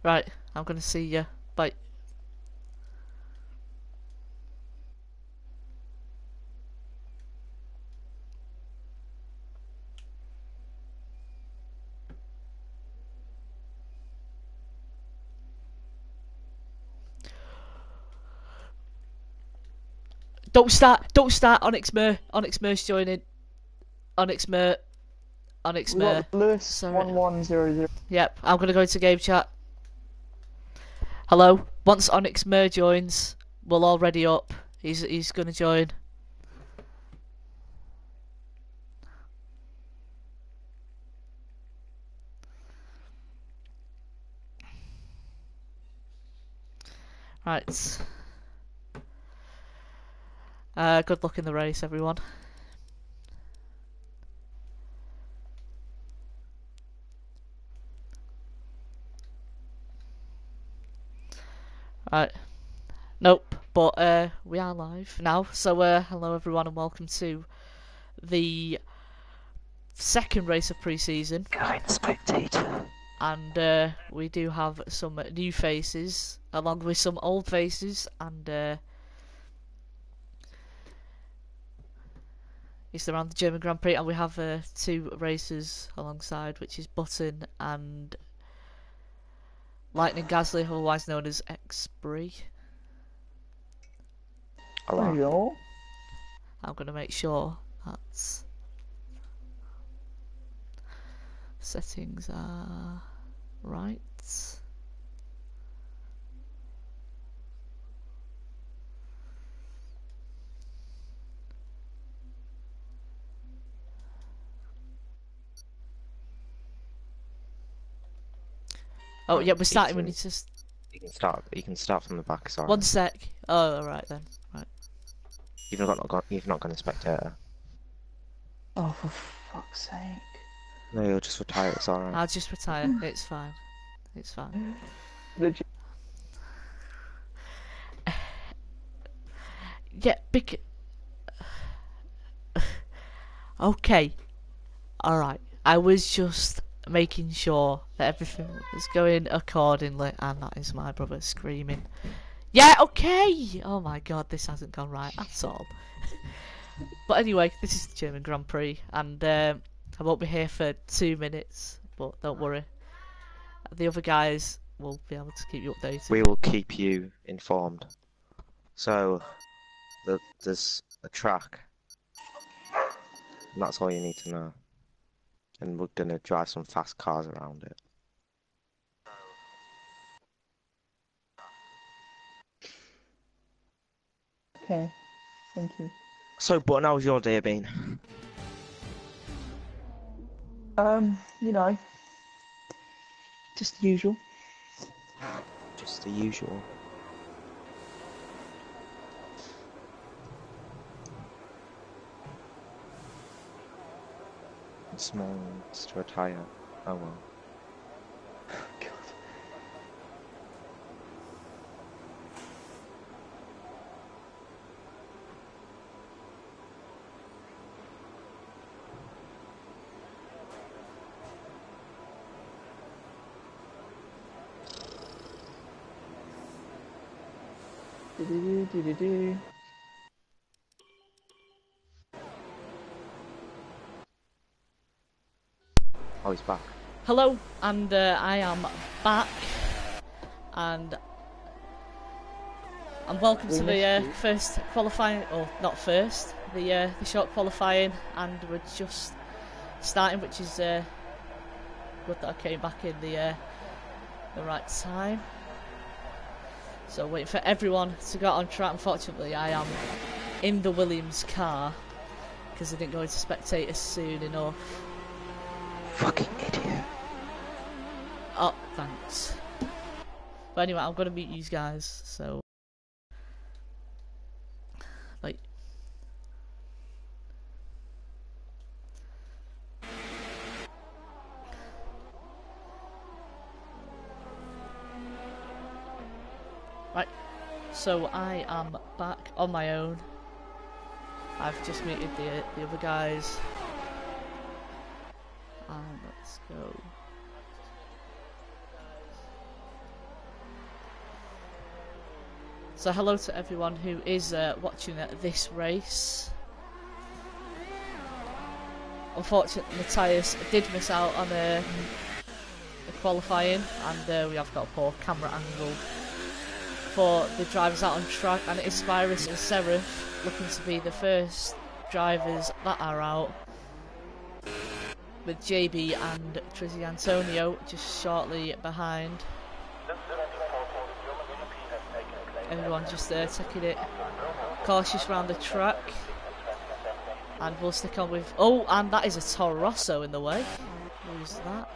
Right, I'm gonna see you. Bye. Don't start. Onyx Mer's joining. Onyx Mer. Onyx We got Mer. Lewis Sorry. 1100. Yep, I'm gonna go into game chat. Hello. Once Onyx Mer joins, we're all ready up. He's gonna join. Right. Good luck in the race, everyone. Right. Nope. But we are live now. So hello everyone and welcome to the second race of pre-season. Kind spectator. And we do have some new faces along with some old faces, and it's around the German Grand Prix, and we have two racers alongside, which is Button and Lightning Gasly, otherwise known as X-Bree. Hello. I'm going to make sure that settings are right. Oh yeah, we're starting. We need to. You can start. You can start from the back. Sorry. One sec. Oh, alright then. Right. You've not gone a spectator. Oh, for fuck's sake. No, you'll just retire. It's alright. I'll just retire. It's fine. It's fine. Legit. Yeah, okay. Alright. I was just making sure that everything was going accordingly, and that is my brother screaming. Yeah, okay! Oh my god, this hasn't gone right at all. But anyway, this is the German Grand Prix, and I won't be here for 2 minutes, but don't worry. The other guys will be able to keep you updated. We will keep you informed. So, there's a track, and that's all you need to know. And we're gonna drive some fast cars around it. Okay. Thank you. So, but how's your day been? You know, just the usual. Just the usual. Small to retire. Oh well. God. Do-do-do-do-do-do. Oh, he's back. Hello, and I am back, and welcome to the first qualifying, or not first, the short qualifying, and we're just starting, which is good that I came back in the right time. So waiting for everyone to get on track. Unfortunately, I am in the Williams car because I didn't go into spectators soon enough. Fucking idiot. Oh, thanks. But anyway, I'm gonna meet you guys, so like right. So I am back on my own. I've just muted the other guys. And let's go. So hello to everyone who is watching this race. Unfortunately, Matthias did miss out on the qualifying, and we have got a poor camera angle for the drivers out on track, and it is Spyrus and Seraph looking to be the first drivers that are out, with JB and Trizzy Antonio just shortly behind. Everyone just taking it cautious around the track, and we'll stick on with... Oh, and that is a Toro Rosso in the way. Who's that?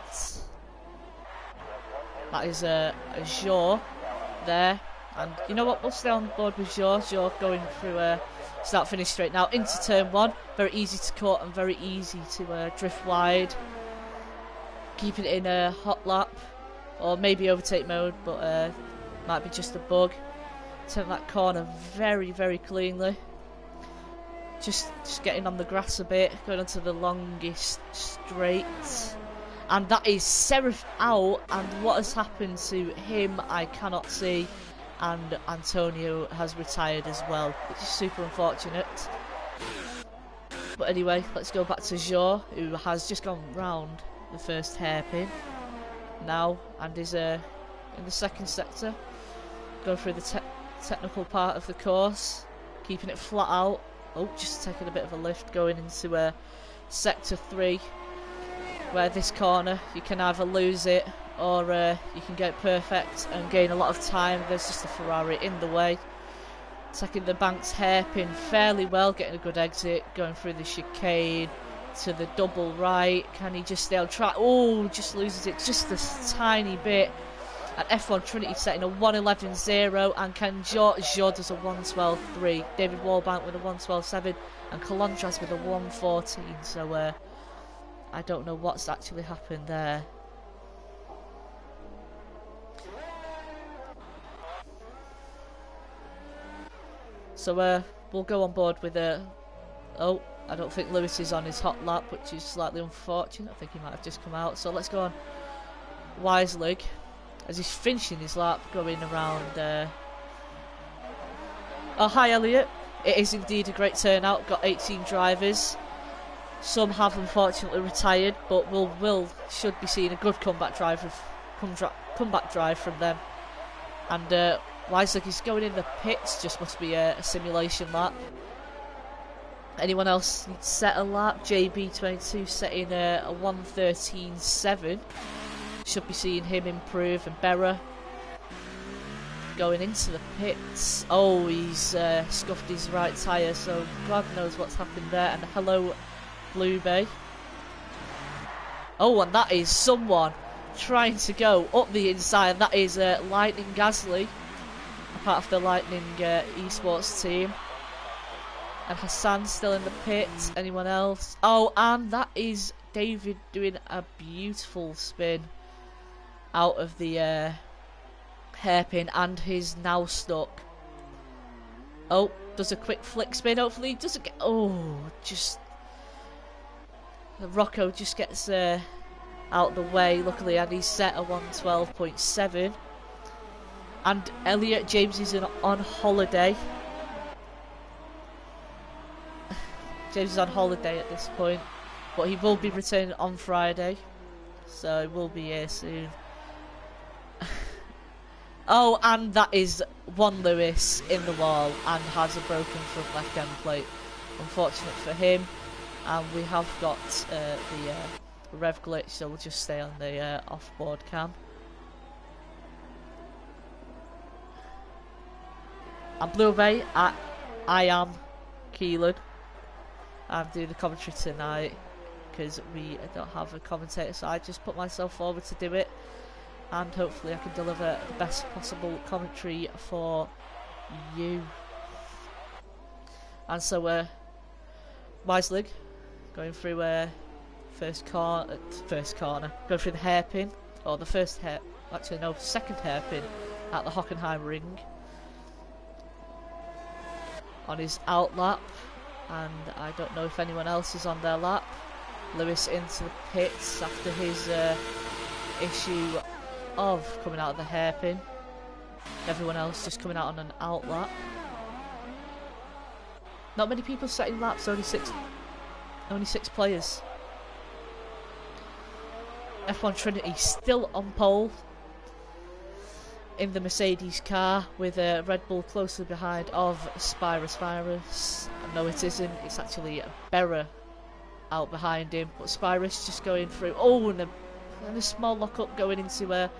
That is a Joe there. And you know what, we'll stay on board with Joe. Joe going through start-finish straight now into turn 1. Very easy to cut and very easy to drift wide. Keeping it in a hot lap, or maybe overtake mode, but might be just a bug. Turn that corner very, very cleanly. Just getting on the grass a bit, going onto the longest straight. And that is Seraph out, and what has happened to him I cannot see. And Antonio has retired as well, which is super unfortunate. But anyway, let's go back to Joe, who has just gone round the first hairpin now, and is in the second sector, going through the technical part of the course, keeping it flat out. Oh, just taking a bit of a lift, going into sector 3, where this corner you can either lose it or you can get perfect and gain a lot of time. There's just a Ferrari in the way, taking the bank's hairpin fairly well, getting a good exit, going through the chicane to the double right. Can he just stay on track? Oh, just loses it just a tiny bit. At F1 Trinity setting a 1:11.0, and can Joe does a 1:12.3. David Walbank with a 1:12.7, and Colondras with a 1:14. So I don't know what's actually happened there. So we'll go on board with oh, I don't think Lewis is on his hot lap, which is slightly unfortunate. I think he might have just come out. So let's go on Wiselig, as he's finishing his lap, going around... Oh, hi Elliot. It is indeed a great turnout. Got 18 drivers. Some have unfortunately retired, but should be seeing a good comeback drive from them. And Wiselig is going in the pits. Just must be a simulation lap. Anyone else need to set a lap? JB22 setting a 1:13.7. Should be seeing him improve. And Berra going into the pits. Oh, he's scuffed his right tyre, so God knows what's happened there. And hello, Blue Bay. Oh, and that is someone trying to go up the inside. That is Lightning Gasly, a part of the Lightning esports team. And Hassan still in the pit. Anyone else? Oh, and that is David doing a beautiful spin out of the hairpin, and he's now stuck. Oh, does a quick flick spin. Hopefully he doesn't get... Oh, just... Rocco just gets out the way, luckily, and he's set a 1:12.7. And Elliot James is on holiday. James is on holiday at this point, but he will be returning on Friday, so he will be here soon. Oh, and that is one Lewis in the wall and has a broken front left end plate. Unfortunate for him. And we have got the rev glitch, so we'll just stay on the off-board cam. I'm Blue Bay. I am Keelan. I'm doing the commentary tonight because we don't have a commentator, so I just put myself forward to do it, and hopefully I can deliver the best possible commentary for you. And so Wiselig going through first corner, going through the hairpin, or the second hairpin at the Hockenheim ring on his out lap, and I don't know if anyone else is on their lap. Lewis into the pits after his issue of coming out of the hairpin. Everyone else just coming out on an out lap. Not many people setting laps, only six players. F1 Trinity still on pole in the Mercedes car with Red Bull closely behind of Spyrus. No, it isn't. It's actually Berra out behind him, but Spyrus just going through. Oh, and a small lock-up going into the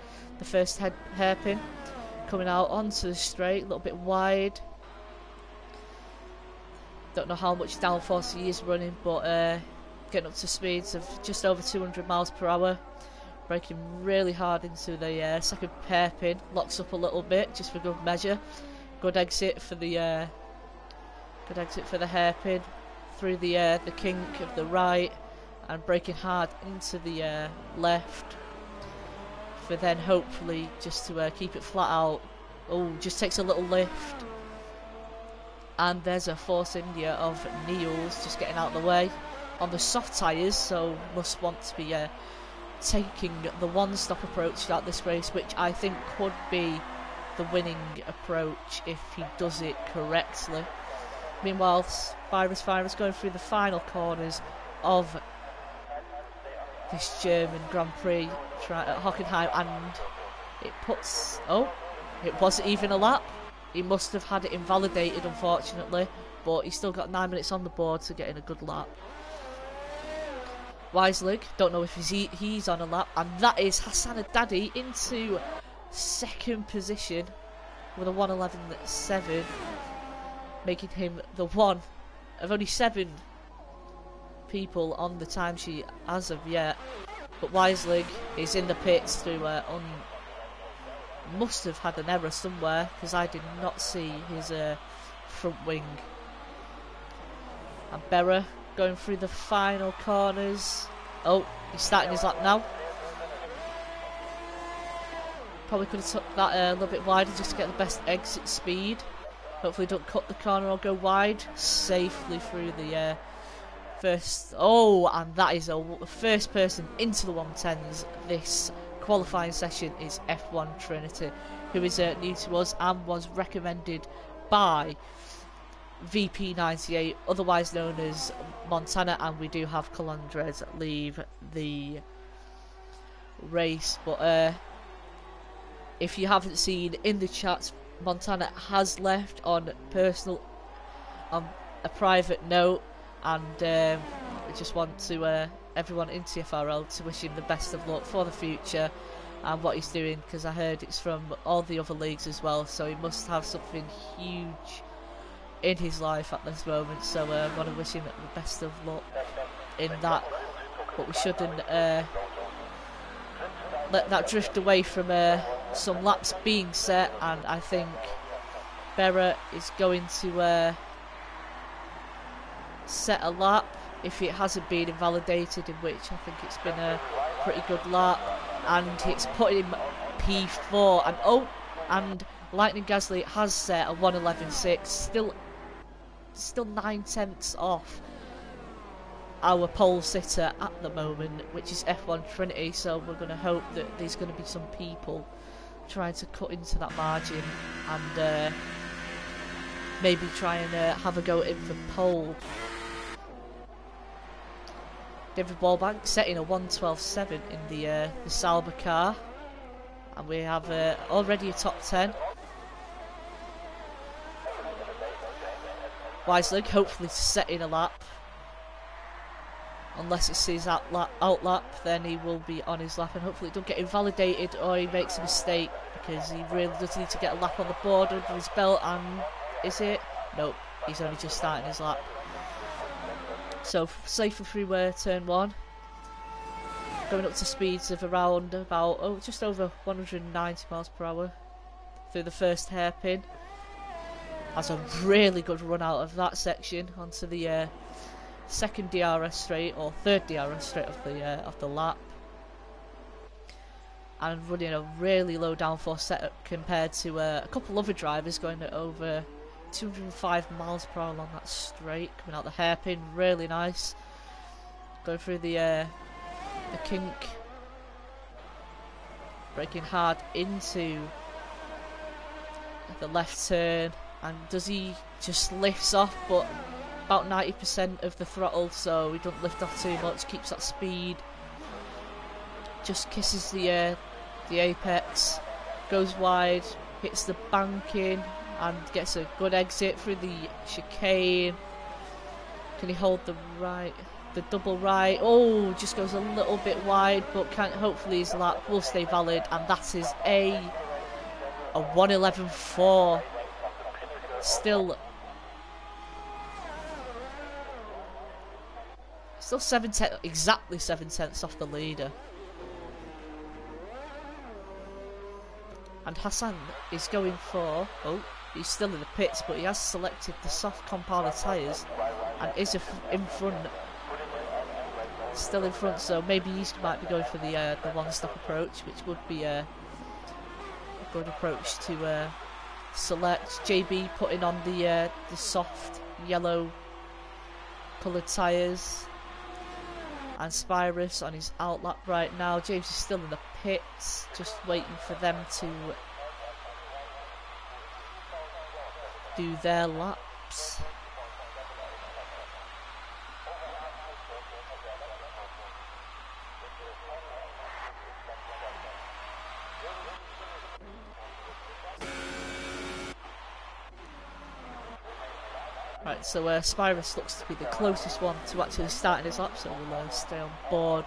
first hairpin. Coming out onto the straight, a little bit wide. Don't know how much downforce he is running, but getting up to speeds of just over 200 miles per hour. Braking really hard into the second hairpin. Locks up a little bit, just for good measure. Good exit for the hairpin through the kink of the right, and braking hard into the left. For then hopefully just to keep it flat out. Oh, just takes a little lift. And there's a Force India of Niels just getting out of the way on the soft tyres, so must want to be taking the one-stop approach throughout this race, which I think could be the winning approach if he does it correctly. Meanwhile, Virus going through the final corners of this German Grand Prix at Hockenheim, and it puts... Oh, it wasn't even a lap. He must have had it invalidated, unfortunately, but he's still got 9 minutes on the board to get in a good lap. Weislig, don't know if he's on a lap, and that is Hassan Haddadi into second position with a 1:11.7, making him the one of only 7 people on the timesheet as of yet. But Weislig is in the pits through must have had an error somewhere, because I did not see his front wing. And Berra going through the final corners. Oh, he's starting his lap now. Probably could have took that a little bit wider just to get the best exit speed. Hopefully don't cut the corner or go wide. Safely through the first... Oh, and that is the first person into the 110s this qualifying session is F1 Trinity, who is new to us and was recommended by VP98, otherwise known as Montana, and we do have Calandres leave the race. But if you haven't seen in the chats, Montana has left on a private note, and I just want to everyone in Tfrl to wish him the best of luck for the future and what he's doing, because I heard it's from all the other leagues as well, so he must have something huge in his life at this moment. So I want to wish him the best of luck in that, but we shouldn't let that drift away from some laps being set, and I think Berra is going to set a lap if it hasn't been invalidated, in which I think it's been a pretty good lap, and it's put him P4, and Lightning Gasly has set a 1:11.6, still 9/10 off our pole sitter at the moment, which is F1 Trinity. So we're going to hope that there's going to be some people trying to cut into that margin and maybe try and have a go at him for pole. David Wallbank setting a 1:12.7 in the Sauber car, and we have already a top 10. Weislig hopefully to set in a lap. Unless it's his out lap, then he will be on his lap, and hopefully it don't get invalidated or he makes a mistake, because he really does need to get a lap on the board under his belt. And is it? Nope, he's only just starting his lap. So safer through turn 1, going up to speeds of around about just over 190 miles per hour through the first hairpin. Has a really good run out of that section onto the second DRS straight, or third DRS straight of the lap, and running a really low downforce setup compared to a couple other drivers going at over 205 miles per hour along that straight, coming out the hairpin. Really nice, going through the kink, braking hard into the left turn, and does he just lifts off, but about 90% of the throttle, so he doesn't lift off too much, keeps that speed, just kisses the apex, goes wide, hits the banking, and gets a good exit through the chicane. Can he hold the double right? Oh, just goes a little bit wide, but can't. Hopefully his lap will stay valid, and that is a 1:11.4. Still 7/10, exactly 7/10 off the leader. And Hassan is going for, oh, he's still in the pits, but he has selected the soft compound tyres and is in front, still in front, so maybe he might be going for the one-stop approach, which would be a good approach to select. JB putting on the soft yellow coloured tyres, and Spyrus on his outlap right now. James is still in the pits, just waiting for them to do their laps. Right, so Spyrus looks to be the closest one to actually starting his lap, so we'll stay on board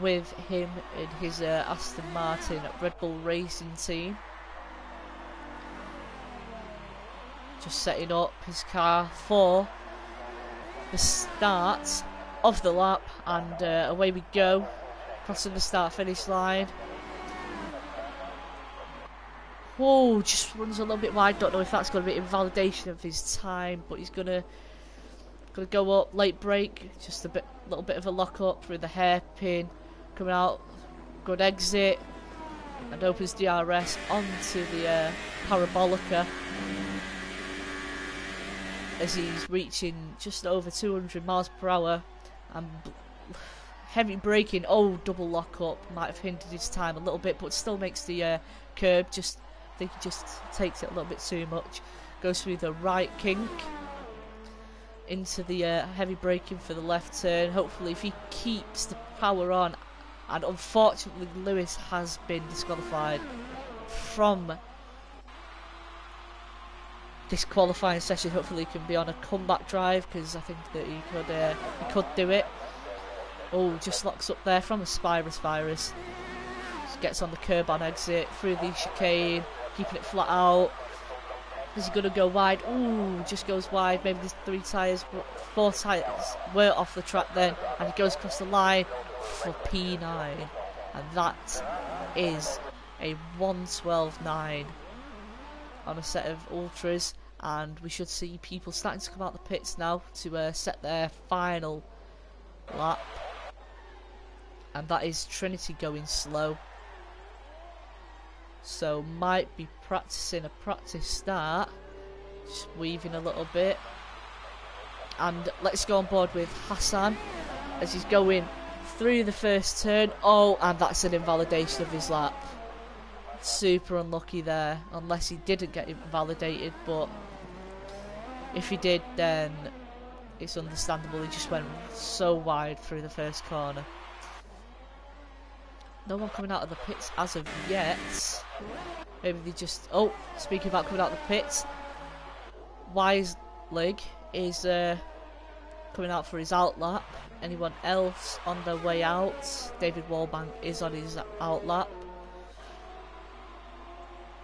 with him in his Aston Martin Red Bull Racing team. Just setting up his car for the start of the lap, and away we go, crossing the start-finish line. Whoa, just runs a little bit wide. Don't know if that's going to be invalidation of his time, but he's gonna go up, late brake, just little bit of a lock up through the hairpin, coming out, good exit, and opens DRS onto the Parabolica as he's reaching just over 200 miles per hour, and heavy braking. Oh, double lock up might have hindered his time a little bit, but still makes the curb. I think he just takes it a little bit too much. Goes through the right kink into the heavy braking for the left turn. Hopefully, if he keeps the power on, and unfortunately Lewis has been disqualified from this qualifying session. Hopefully he can be on a comeback drive, because I think that he could do it. Oh, just locks up there from the Spyrus virus. Just gets on the curb on exit through the chicane, keeping it flat out. Is he going to go wide? Ooh, just goes wide. Maybe there's 4 tyres were off the track then, and he goes across the line for P9, and that is a 1:12.9 on a set of ultras. And we should see people starting to come out the pits now to set their final lap, and that is Trinity going slow, so might be practicing a practice start, just weaving a little bit. And let's go on board with Hassan as he's going through the first turn. Oh, and that's an invalidation of his lap. Super unlucky there, unless he didn't get invalidated, but if he did, then it's understandable. He just went so wide through the first corner. No one coming out of the pits as of yet. Maybe they just... Oh, speaking about coming out of the pits, Wiselig is coming out for his outlap. Anyone else on their way out? David Wallbank is on his outlap,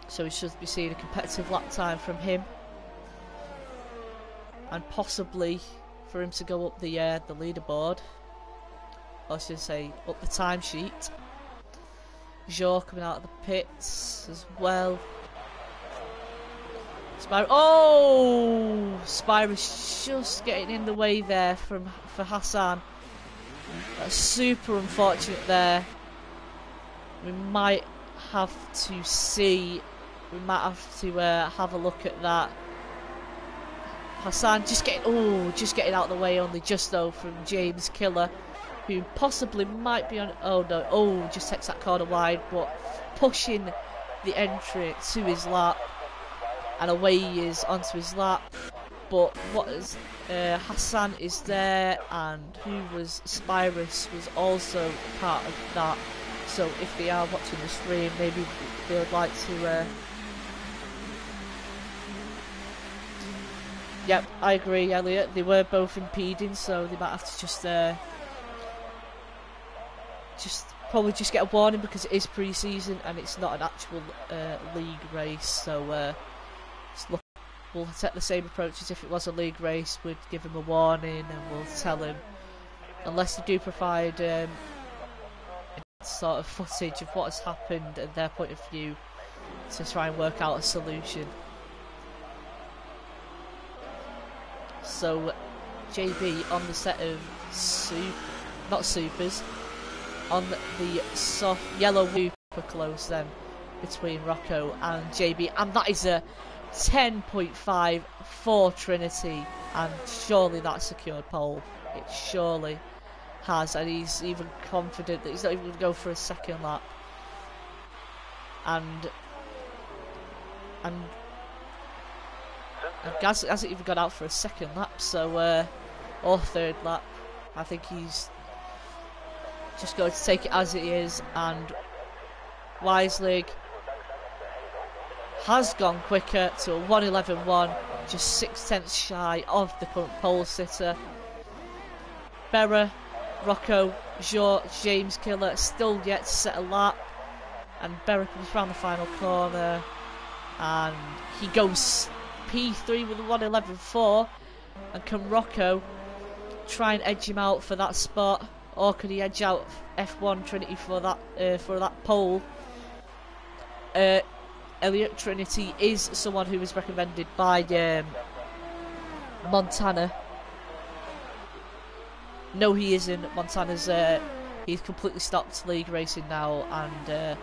so we should be seeing a competitive lap time from him, and possibly for him to go up the leaderboard, or I should say up the timesheet. Joe coming out of the pits as well. Spyrus just getting in the way there for Hassan. That's super unfortunate there. We might have to see. We might have to have a look at that. Hassan just getting out of the way, only just though, from James Killer, who possibly might be on. Oh no! Oh, just takes that corner wide, but pushing the entry to his lap. and away he is onto his lap. But Hassan is there, and who was Spyrus was also part of that. So if they are watching the stream, maybe they would like to. Yep, I agree, Elliot. They were both impeding, so they might have to just probably just get a warning, because it is pre-season and it's not an actual league race. So we'll take the same approach as if it was a league race. We'd give him a warning and we'll tell him, unless they do provide sort of footage of what has happened and their point of view, to try and work out a solution. So JB on the set of not supers, on the soft yellow super close then between Rocco and JB, and that is a 10.5 for Trinity, and surely that secured pole. It surely has, and he's even confident that he's not even going to go for a second lap. And Gaz hasn't even gone out for a second lap, so or third lap. I think he's just going to take it as it is, and Weislig has gone quicker to a 1:11.1, just 6 tenths shy of the current pole sitter. Berra, Rocco, James Killer still yet to set a lap, and Berra comes round the final corner and he goes P3 with a 1:11.4, and can Rocco try and edge him out for that spot, or could he edge out F1 Trinity for that pole? Elliot, Trinity is someone who was recommended by Montana. No, he isn't. Montana's he's completely stopped league racing now, and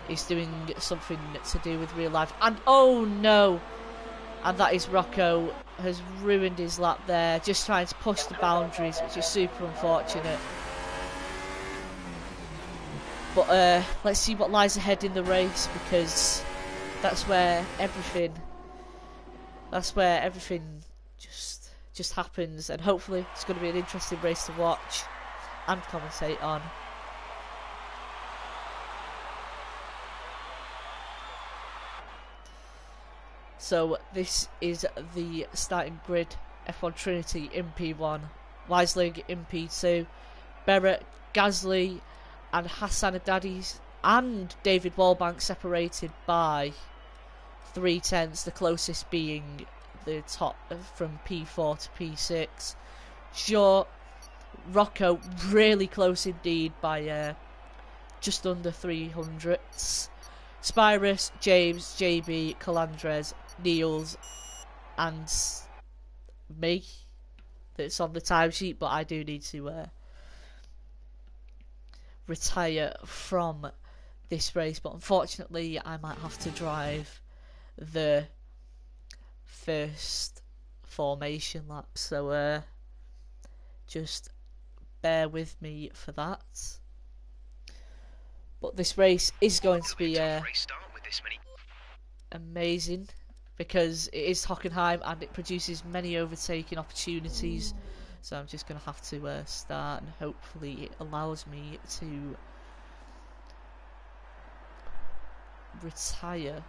he's doing something to do with real life. And oh no! And that is Rocco has ruined his lap there, just trying to push the boundaries, which is super unfortunate. But let's see what lies ahead in the race, because that's where everything just happens, and hopefully it's going to be an interesting race to watch and commentate on. So this is the starting grid. F1 Trinity in P1, Weislig in P2, Berra, Gasly and Hassan Haddadi and David Wallbank separated by 3 tenths, the closest being the top from P4 to P6. Sure, Rocco really close indeed by just under 300ths. Spyrus, James, JB, Calandres, Niels and me. That's on the timesheet, but I do need to retire from this race. But unfortunately, I might have to drive the first formation lap. So just bear with me for that. But this race is going to be amazing, because it is Hockenheim and it produces many overtaking opportunities. So I'm just going to have to start, and hopefully it allows me to retire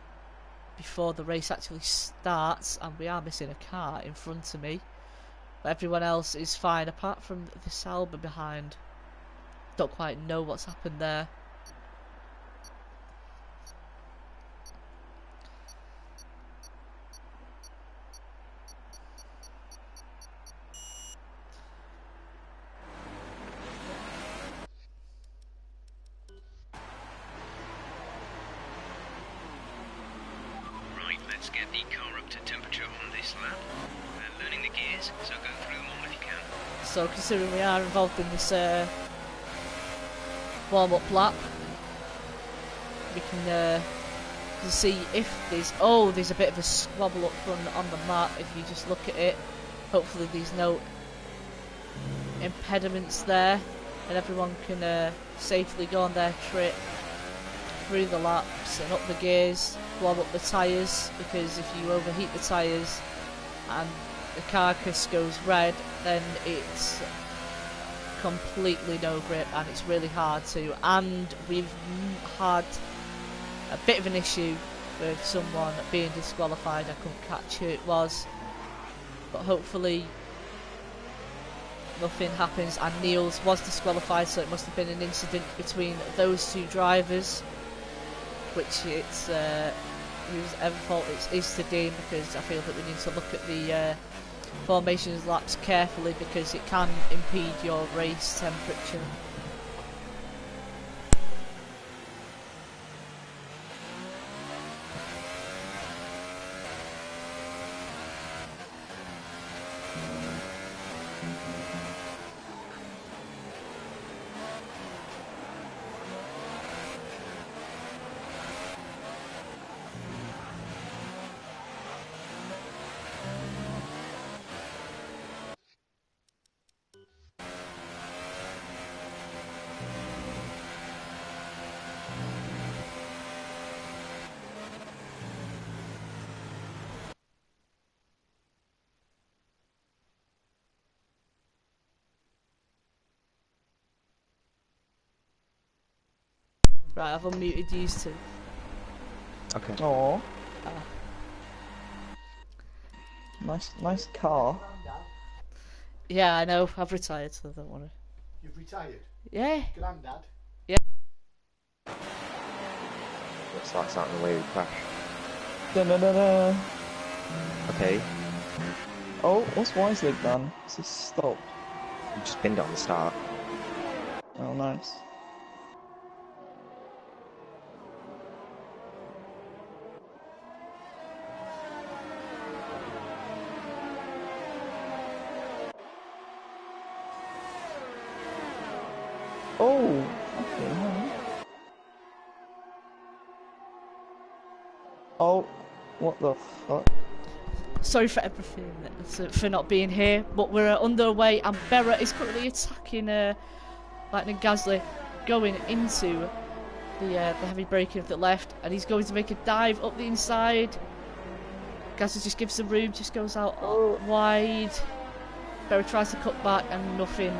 before the race actually starts. And we are missing a car in front of me, but everyone else is fine apart from the Sauber behind. Don't quite know what's happened there. Get the car up to temperature on this lap. Learning the gears, so go through them all if you can. So considering we are involved in this warm-up lap, we can see if there's a bit of a squabble up front on the map. If you just look at it, hopefully there's no impediments there, and everyone can safely go on their trip through the laps and up the gears. blow up the tyres, because if you overheat the tyres and the carcass goes red, then it's completely no grip and it's really hard to. And we've had a bit of an issue with someone being disqualified. I couldn't catch who it was, but hopefully nothing happens. And Niels was disqualified, so it must have been an incident between those two drivers, which it's whose ever fault it is to deem, because I feel that we need to look at the formations laps carefully, because it can impede your race temperature. Right, I've unmuted these two. Okay. Oh, nice car. Yeah, I know, I've retired, so I don't want to. You've retired? Yeah. Grandad? Looks like something the way we crash. Da-da-da-da. Okay, Oh, what's Wiselig done? It's just stopped. you just pinned it on the start. Oh, nice. Oh, okay. Hang on. Oh, what the fuck? Sorry for everything, for not being here, but we're underway, and Berra is currently attacking Lightning Gasly, going into the heavy braking of the left, and he's going to make a dive up the inside. Gasly just gives some room, just goes out wide. Berra tries to cut back, and nothing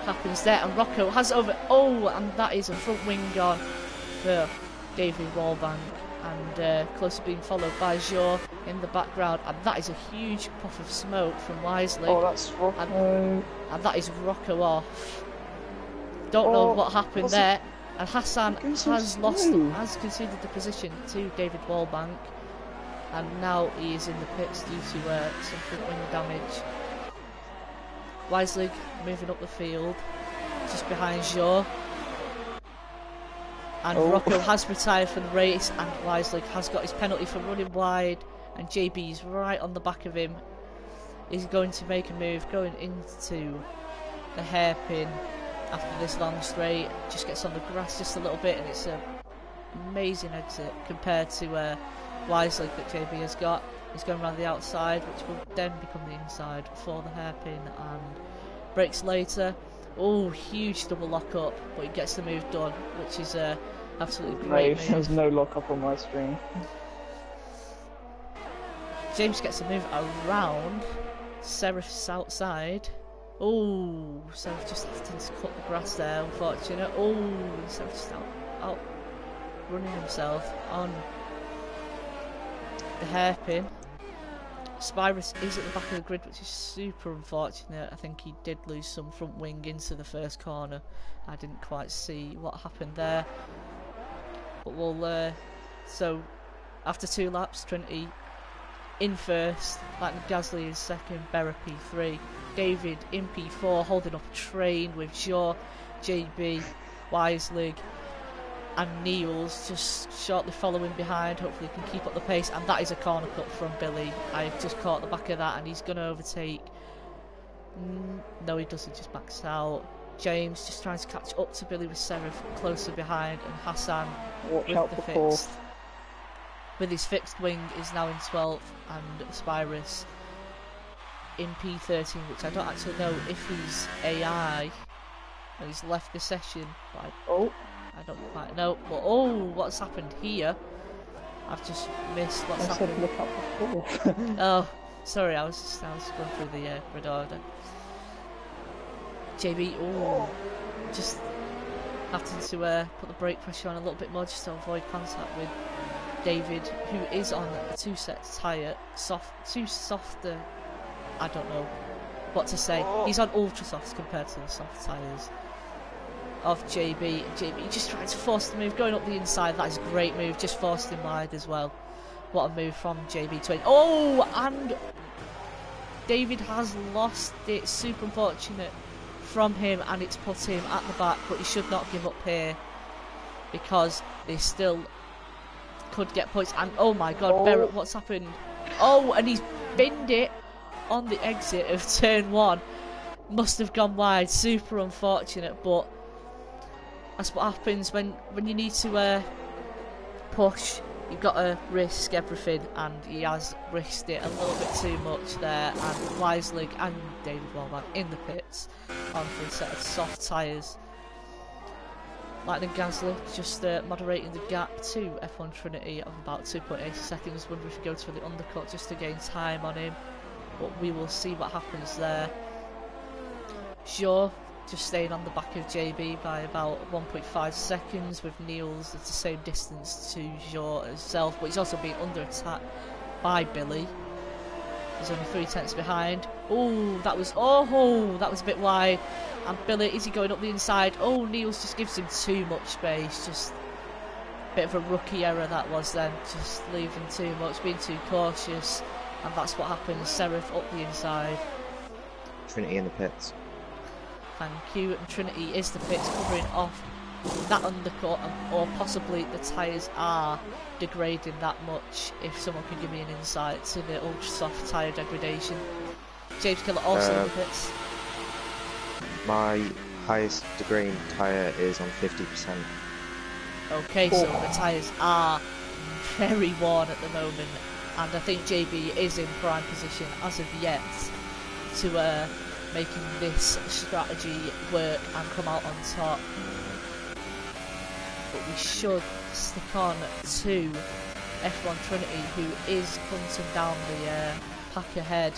happens there, and Rocco has over. Oh, and that is a front wing on for David Wallbank, and closely being followed by Joe in the background, and that is a huge puff of smoke from Wisely. Oh, that's Rocco. And that is Rocco off. Don't know what happened there. And Hassan has conceded the position to David Wallbank, and now he is in the pits due to some front wing damage. Wisely moving up the field, just behind Joe. And Rocco has retired from the race, and Wisely has got his penalty for running wide, and JB is right on the back of him. He's going to make a move, going into the hairpin after this long straight. Just gets on the grass just a little bit, and it's an amazing exit compared to Wisely that JB has got. He's going around the outside, which will then become the inside for the hairpin, and brakes later. Oh, huge double lock up, but he gets the move done, which is absolutely great. There's no lock up on my screen. James gets a move around Serif's outside. Oh, Serif just having to cut the grass there, unfortunately. Oh, Serif just out running himself on the hairpin. Spyrus is at the back of the grid, which is super unfortunate. I think he did lose some front wing into the first corner. I didn't quite see what happened there. But we'll... so, after 2 laps, Trinity in first. Lightning Gasly is second. Berra P3. David in P4, holding up a train with Shaw, JB, Wiselig, and Niels just shortly following behind. Hopefully he can keep up the pace, and that is a corner cut from Billy. I've just caught the back of that, and he's going to overtake. No, he doesn't, just backs out. James just trying to catch up to Billy with Serif closer behind, and Hassan Watch with out the for fixed. fourth. With his fixed wing is now in 12th, and Spyrus in P13, which I don't actually know if he's AI and he's left the session, but I don't quite know. But oh, what's happened here? I've just missed what's I said happening. look up before. Oh, sorry, I was going through the red order. JB, oh, just having to put the brake pressure on a little bit more just to avoid contact with David, who is on a 2-set tyre, too softer. I don't know what to say. He's on ultra softs compared to the soft tyres of JB. JB just trying to force the move, going up the inside. That is a great move, just forced him wide as well. What a move from JB Twain. Oh, and David has lost it. Super unfortunate from him, and it's put him at the back, but he should not give up here because they still could get points. And oh my god, Barrett, what's happened? Oh, and he's binned it on the exit of turn 1. Must have gone wide. Super unfortunate, but that's what happens when you need to push. You've got to risk everything, and he has risked it a little bit too much there. And Weislig and David Wellman in the pits on for a set of soft tyres. Lightning Gasly just moderating the gap to F1 Trinity of about 2.8 seconds. Wonder if he goes for the undercut just to gain time on him, but we will see what happens there. Zhou just staying on the back of JB by about 1.5 seconds, with Niels at the same distance to Zhou himself, but he's also being under attack by Billy. He's only 3/10 behind. Oh, that was a bit wide. And Billy, is he going up the inside? Oh, Niels just gives him too much space. Just a bit of a rookie error that was then. Just leaving too much, being too cautious, and that's what happens. Serif up the inside. Trinity in the pits. Thank you. And Trinity is the pits, covering off that undercut, or possibly the tyres are degrading that much. If someone can give me an insight to the ultra soft tyre degradation. James Killer also in the pits. My highest degrading tyre is on 50%. Okay, so the tyres are very worn at the moment, and I think JB is in prime position as of yet to making this strategy work and come out on top. But we should stick on to F1 Trinity, who is hunting down the pack ahead.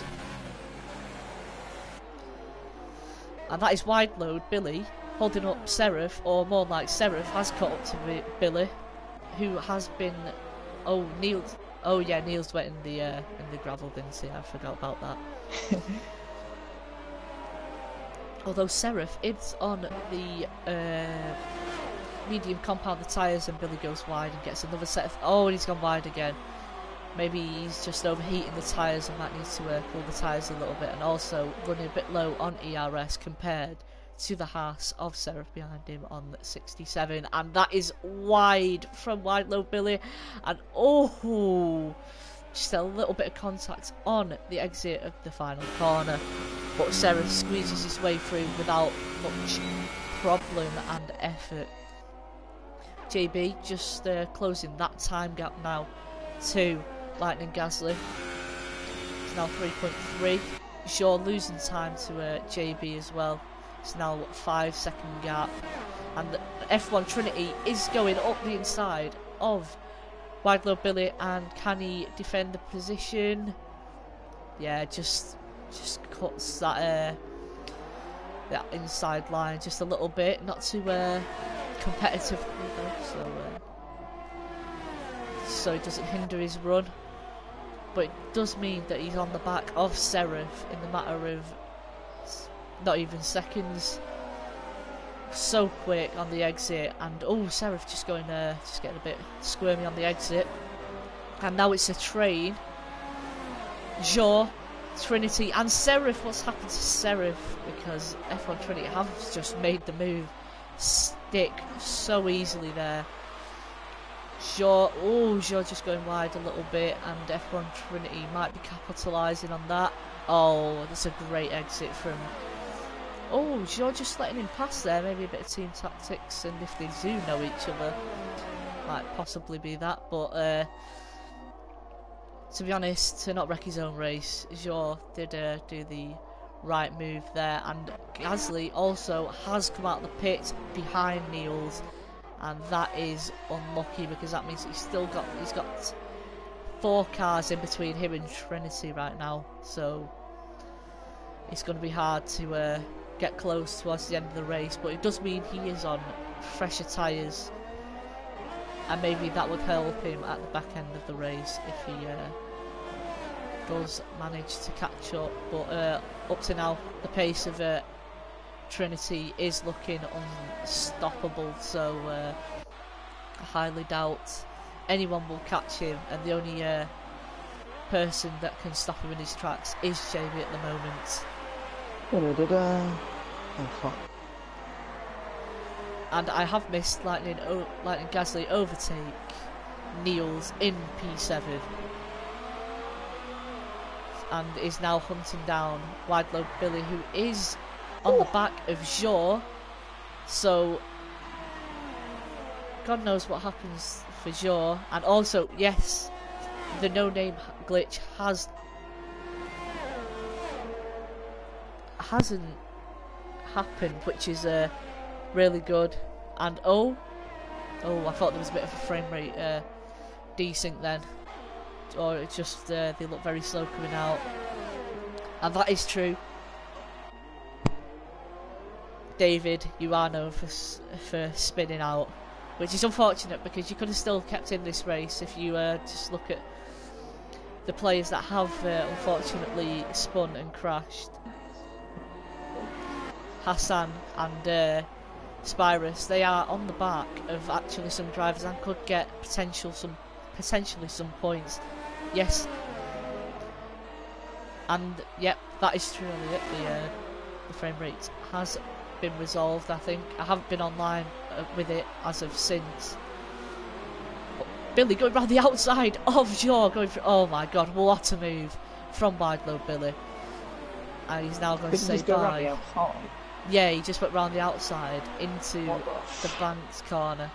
And that is wide load Billy holding up Serif, or more like Serif has caught up to Billy, who has been Niels. Oh yeah, Niels went in the gravel, didn't he? I forgot about that. Although Serif is on the medium compounder tyres, and Billy goes wide and gets another set of... Oh, and he's gone wide again. Maybe he's just overheating the tyres and might need to cool the tyres a little bit, and also running a bit low on ERS compared to the Haas of Serif behind him on 67. And that is wide from wide low Billy, and just a little bit of contact on the exit of the final corner, but Serif squeezes his way through without much problem and effort. JB just closing that time gap now to Lightning Gasly. It's now 3.3. Shaw losing time to JB as well. It's now 5-second gap, and the F1 Trinity is going up the inside of wide low Billy, and can he defend the position? Yeah, just cuts that inside line just a little bit, not too competitive though, so it doesn't hinder his run. But it does mean that he's on the back of Serif in the matter of not even seconds. So quick on the exit, and Serif just getting a bit squirmy on the exit. And now it's a train. Zhou, Trinity, and Serif. What's happened to Serif? Because F1 Trinity have just made the move stick so easily there. Zhou just going wide a little bit, and F1 Trinity might be capitalising on that. Oh, that's a great exit from... Zhou just letting him pass there. Maybe a bit of team tactics, and if they do know each other, might possibly be that. But to be honest, to not wreck his own race, Zhou did do the right move there. And Gasly also has come out of the pit behind Niels, and that is unlucky because that means he's got 4 cars in between him and Trinity right now, so it's going to be hard to get close towards the end of the race, but it does mean he is on fresher tyres, and maybe that would help him at the back end of the race if he does manage to catch up. But up to now, the pace of Trinity is looking unstoppable, so I highly doubt anyone will catch him, and the only person that can stop him in his tracks is JB at the moment. Oh fuck. And I have missed Lightning Gasly overtake Niels in P7, and is now hunting down Wide Load Billy, who is on the back of Jaw, so God knows what happens for Jaw. And also, yes, the no-name glitch hasn't happened, which is really good. And oh, I thought there was a bit of a frame rate desync then, or it just they look very slow coming out, and that is true. David, you are known for spinning out, which is unfortunate because you could have still kept in this race if you just look at the players that have unfortunately spun and crashed. Hassan and Spyrus, they are on the back of actually some drivers and could get potentially some points. Yes, and yep, that is true. The frame rate has been resolved. I think I haven't been online with it as of since. But Billy going round the outside of Jaw, going through. Oh my God, what a move from Wide Load Billy! And he's now going to say bye. Yeah, he just went round the outside into the bank's corner,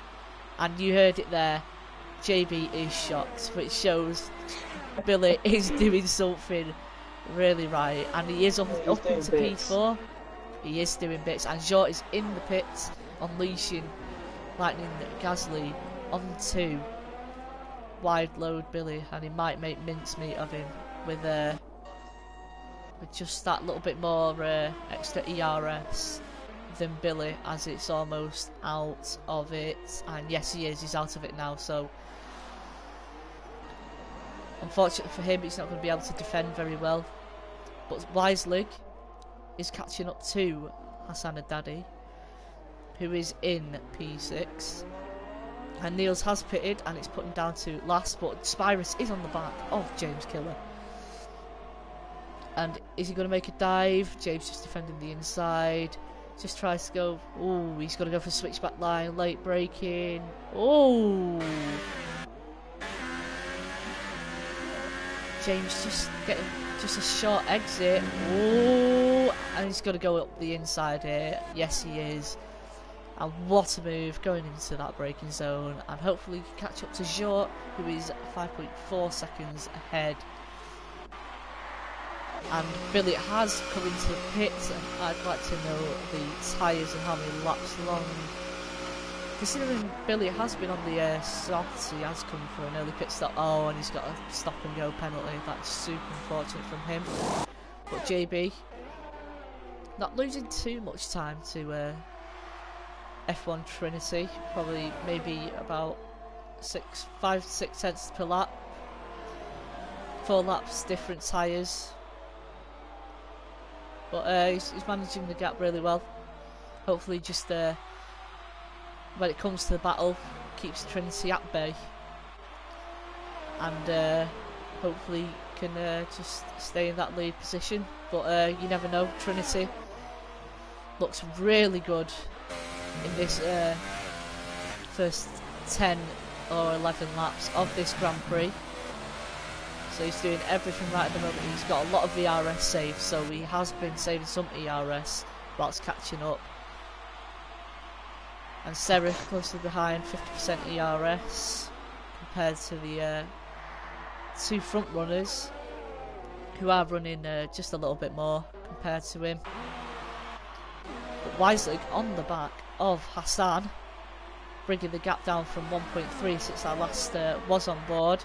and you heard it there. JB is shocked, which shows Billy is doing something really right, and he is up into P4. He is doing bits, and Jaw is in the pits, unleashing Lightning Gasly onto Wide Load Billy, and he might make mincemeat of him with just that little bit more extra ERS than Billy, as it's almost out of it. And yes, he's out of it now, so unfortunately for him, he's not going to be able to defend very well. But Wiselig is catching up to Hassan Daddy, who is in P6, and Niels has pitted, and it's put him down to last, but Spyrus is on the back of James Killer. And is he going to make a dive? James just defending the inside. Just tries to go. Oh, he's going to go for switchback line. Late braking. Oh! James just getting just a short exit. Oh! And he's going to go up the inside here. Yes, he is. And what a move going into that braking zone. And hopefully catch up to Jort, who is 5.4 seconds ahead. And Billy has come into the pits, and I'd like to know the tyres and how many laps long. Considering Billy has been on the softs, he has come for an early pit stop. Oh, and he's got a stop and go penalty. That's super unfortunate from him. But JB not losing too much time to F1 Trinity. Probably maybe about 5 to 6 tenths per lap. 4 laps, different tyres. But he's managing the gap really well. Hopefully just when it comes to the battle, keeps Trinity at bay. And hopefully can just stay in that lead position. But you never know, Trinity looks really good in this first 10 or 11 laps of this Grand Prix. So he's doing everything right at the moment. He's got a lot of VRS saved, so he has been saving some ERS whilst catching up. And Serif closely behind, 50% ERS compared to the 2 front runners, who are running just a little bit more compared to him. But Wiselig on the back of Hassan, bringing the gap down from 1.3 since I last was on board.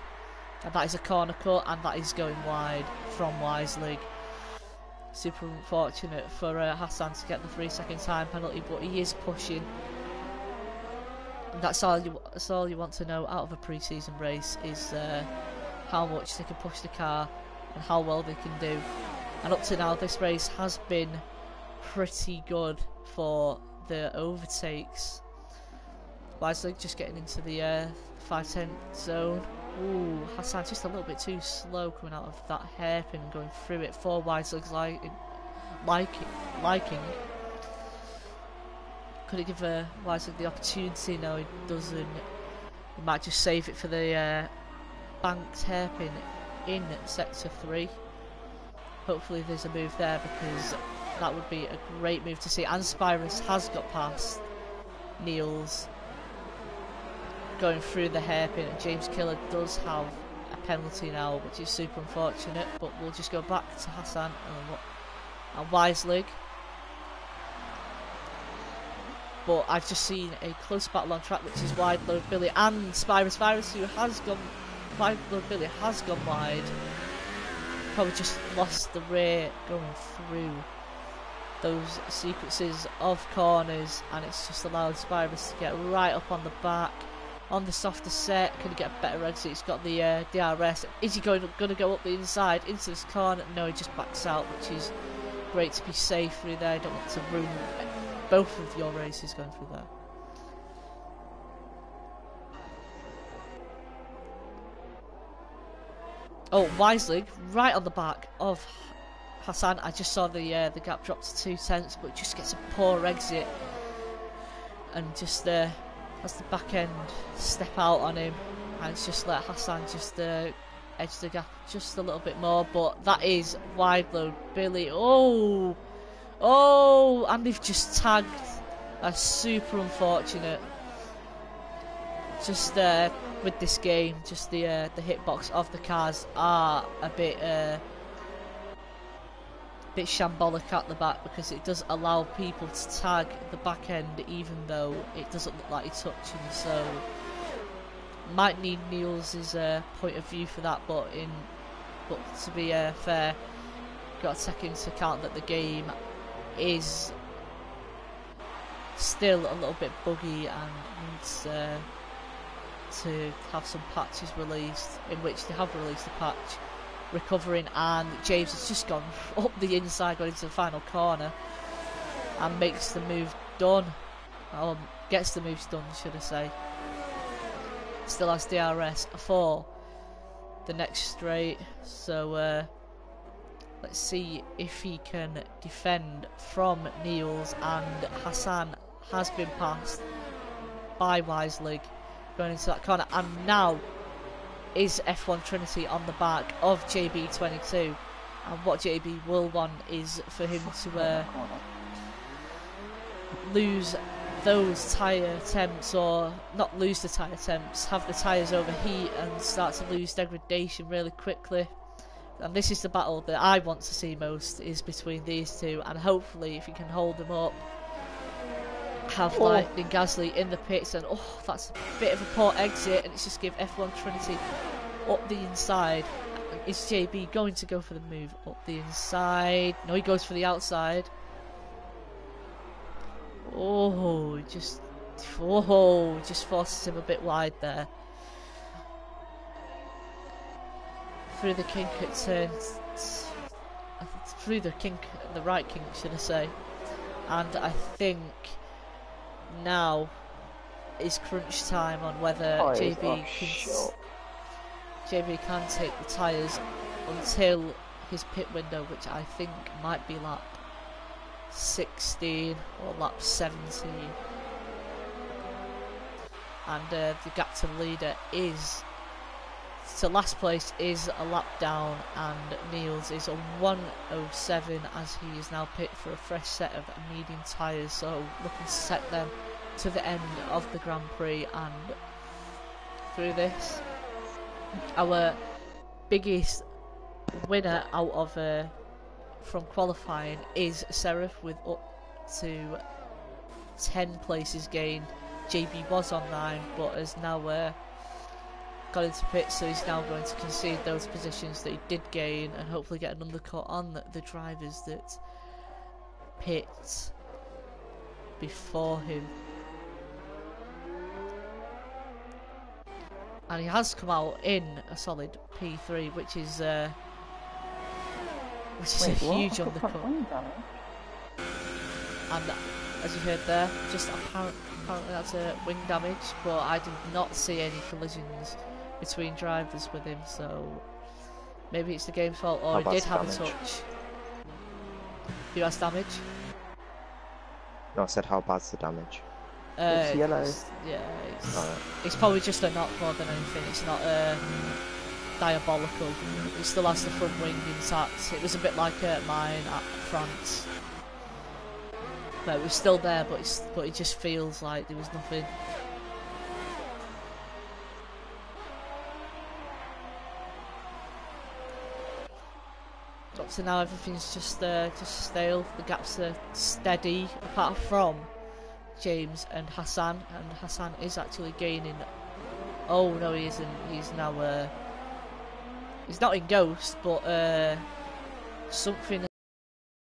And that is a corner cut, and that is going wide from Wiselig. Super unfortunate for Hassan to get the 3-second time penalty, but he is pushing. And that's all you want to know out of a pre-season race is how much they can push the car and how well they can do. And up to now, this race has been pretty good for the overtakes. Wiselig just getting into the 5-10 zone. Ooh, Hassan just a little bit too slow coming out of that hairpin and going through it for Wiselig's liking. Could it give Wiselig the opportunity? No, he doesn't. He might just save it for the banked hairpin in sector 3. Hopefully there's a move there, because that would be a great move to see. And Spyrus has got past Niels going through the hairpin, and James Killer does have a penalty now, which is super unfortunate, but we'll just go back to Hassan and Wiselig. But I've just seen a close battle on track, which is Wide Load Billy and Spyrus. Wide Load Billy has gone wide. Probably just lost the rear going through those sequences of corners, and it's just allowed Spyrus to get right up on the back on the softer set. Can he get a better exit? He's got the DRS. Is he going to go up the inside into this corner? No, he just backs out, which is great to be safe through there. I don't want to ruin both of your races going through there. Oh, Wiselig right on the back of Hassan. I just saw the gap drop to 2 tenths, but just gets a poor exit and just has the back end step out on him, and it's just let Hassan just edge the gap just a little bit more. But that is Wide Load Billy. Oh, and they've just tagged. That's super unfortunate. Just with this game, just the hitbox of the cars are a bit shambolic at the back, because it does allow people to tag the back end even though it doesn't look like he's touching. So might need Niels' point of view for that, but to be fair, got to take into account that the game is still a little bit buggy and needs to have some patches released, in which they have released a patch recovering, and James has just gone up the inside going into the final corner and makes the move done, or gets the moves done should I say. Still has DRS for the next straight, so let's see if he can defend from Niels. And Hassan has been passed by Wiselig going into that corner, and now is F1 Trinity on the back of JB22, and what JB will want is for him to lose those tyre temps, or not lose the tyre temps, have the tyres overheat and start to lose degradation really quickly. And this is the battle that I want to see most, is between these two, and hopefully if he can hold them up, have Lightning Gasly in the pits. And that's a bit of a poor exit, and it's just give F1 Trinity up the inside. Is JB going to go for the move up the inside? No, he goes for the outside. Just forces him a bit wide there. Through the kink it turns, through the right kink should I say, and I think now is crunch time on whether JB can take the tyres until his pit window, which I think might be lap 16 or lap 17, and the gap to the leader is to last place is a lap down, and Niels is a 1:07 as he is now pit for a fresh set of medium tyres, so looking to set them to the end of the Grand Prix. And through this, our biggest winner out of from qualifying is Seraph with up to 10 places gained. JB was on 9 but has now gone into pits, so he's now going to concede those positions that he did gain and hopefully get an undercut on the drivers that pit before him. And he has come out in a solid P3, which is a huge undercut. And as you heard there, just apparently that's a wing damage, but I did not see any collisions between drivers with him, so maybe it's the game's fault, or he did have a touch. Who has damage? No, I said how bad's the damage? It's yellow. It's probably just a knock more than anything. It's not diabolical. It still has the front wing intact. It was a bit like mine at France. But it was still there, but it just feels like there was nothing. Up to now, everything's just stale. The gaps are steady, apart from James and Hassan is actually gaining. Oh no, he isn't. He's now he's not in Ghost, but something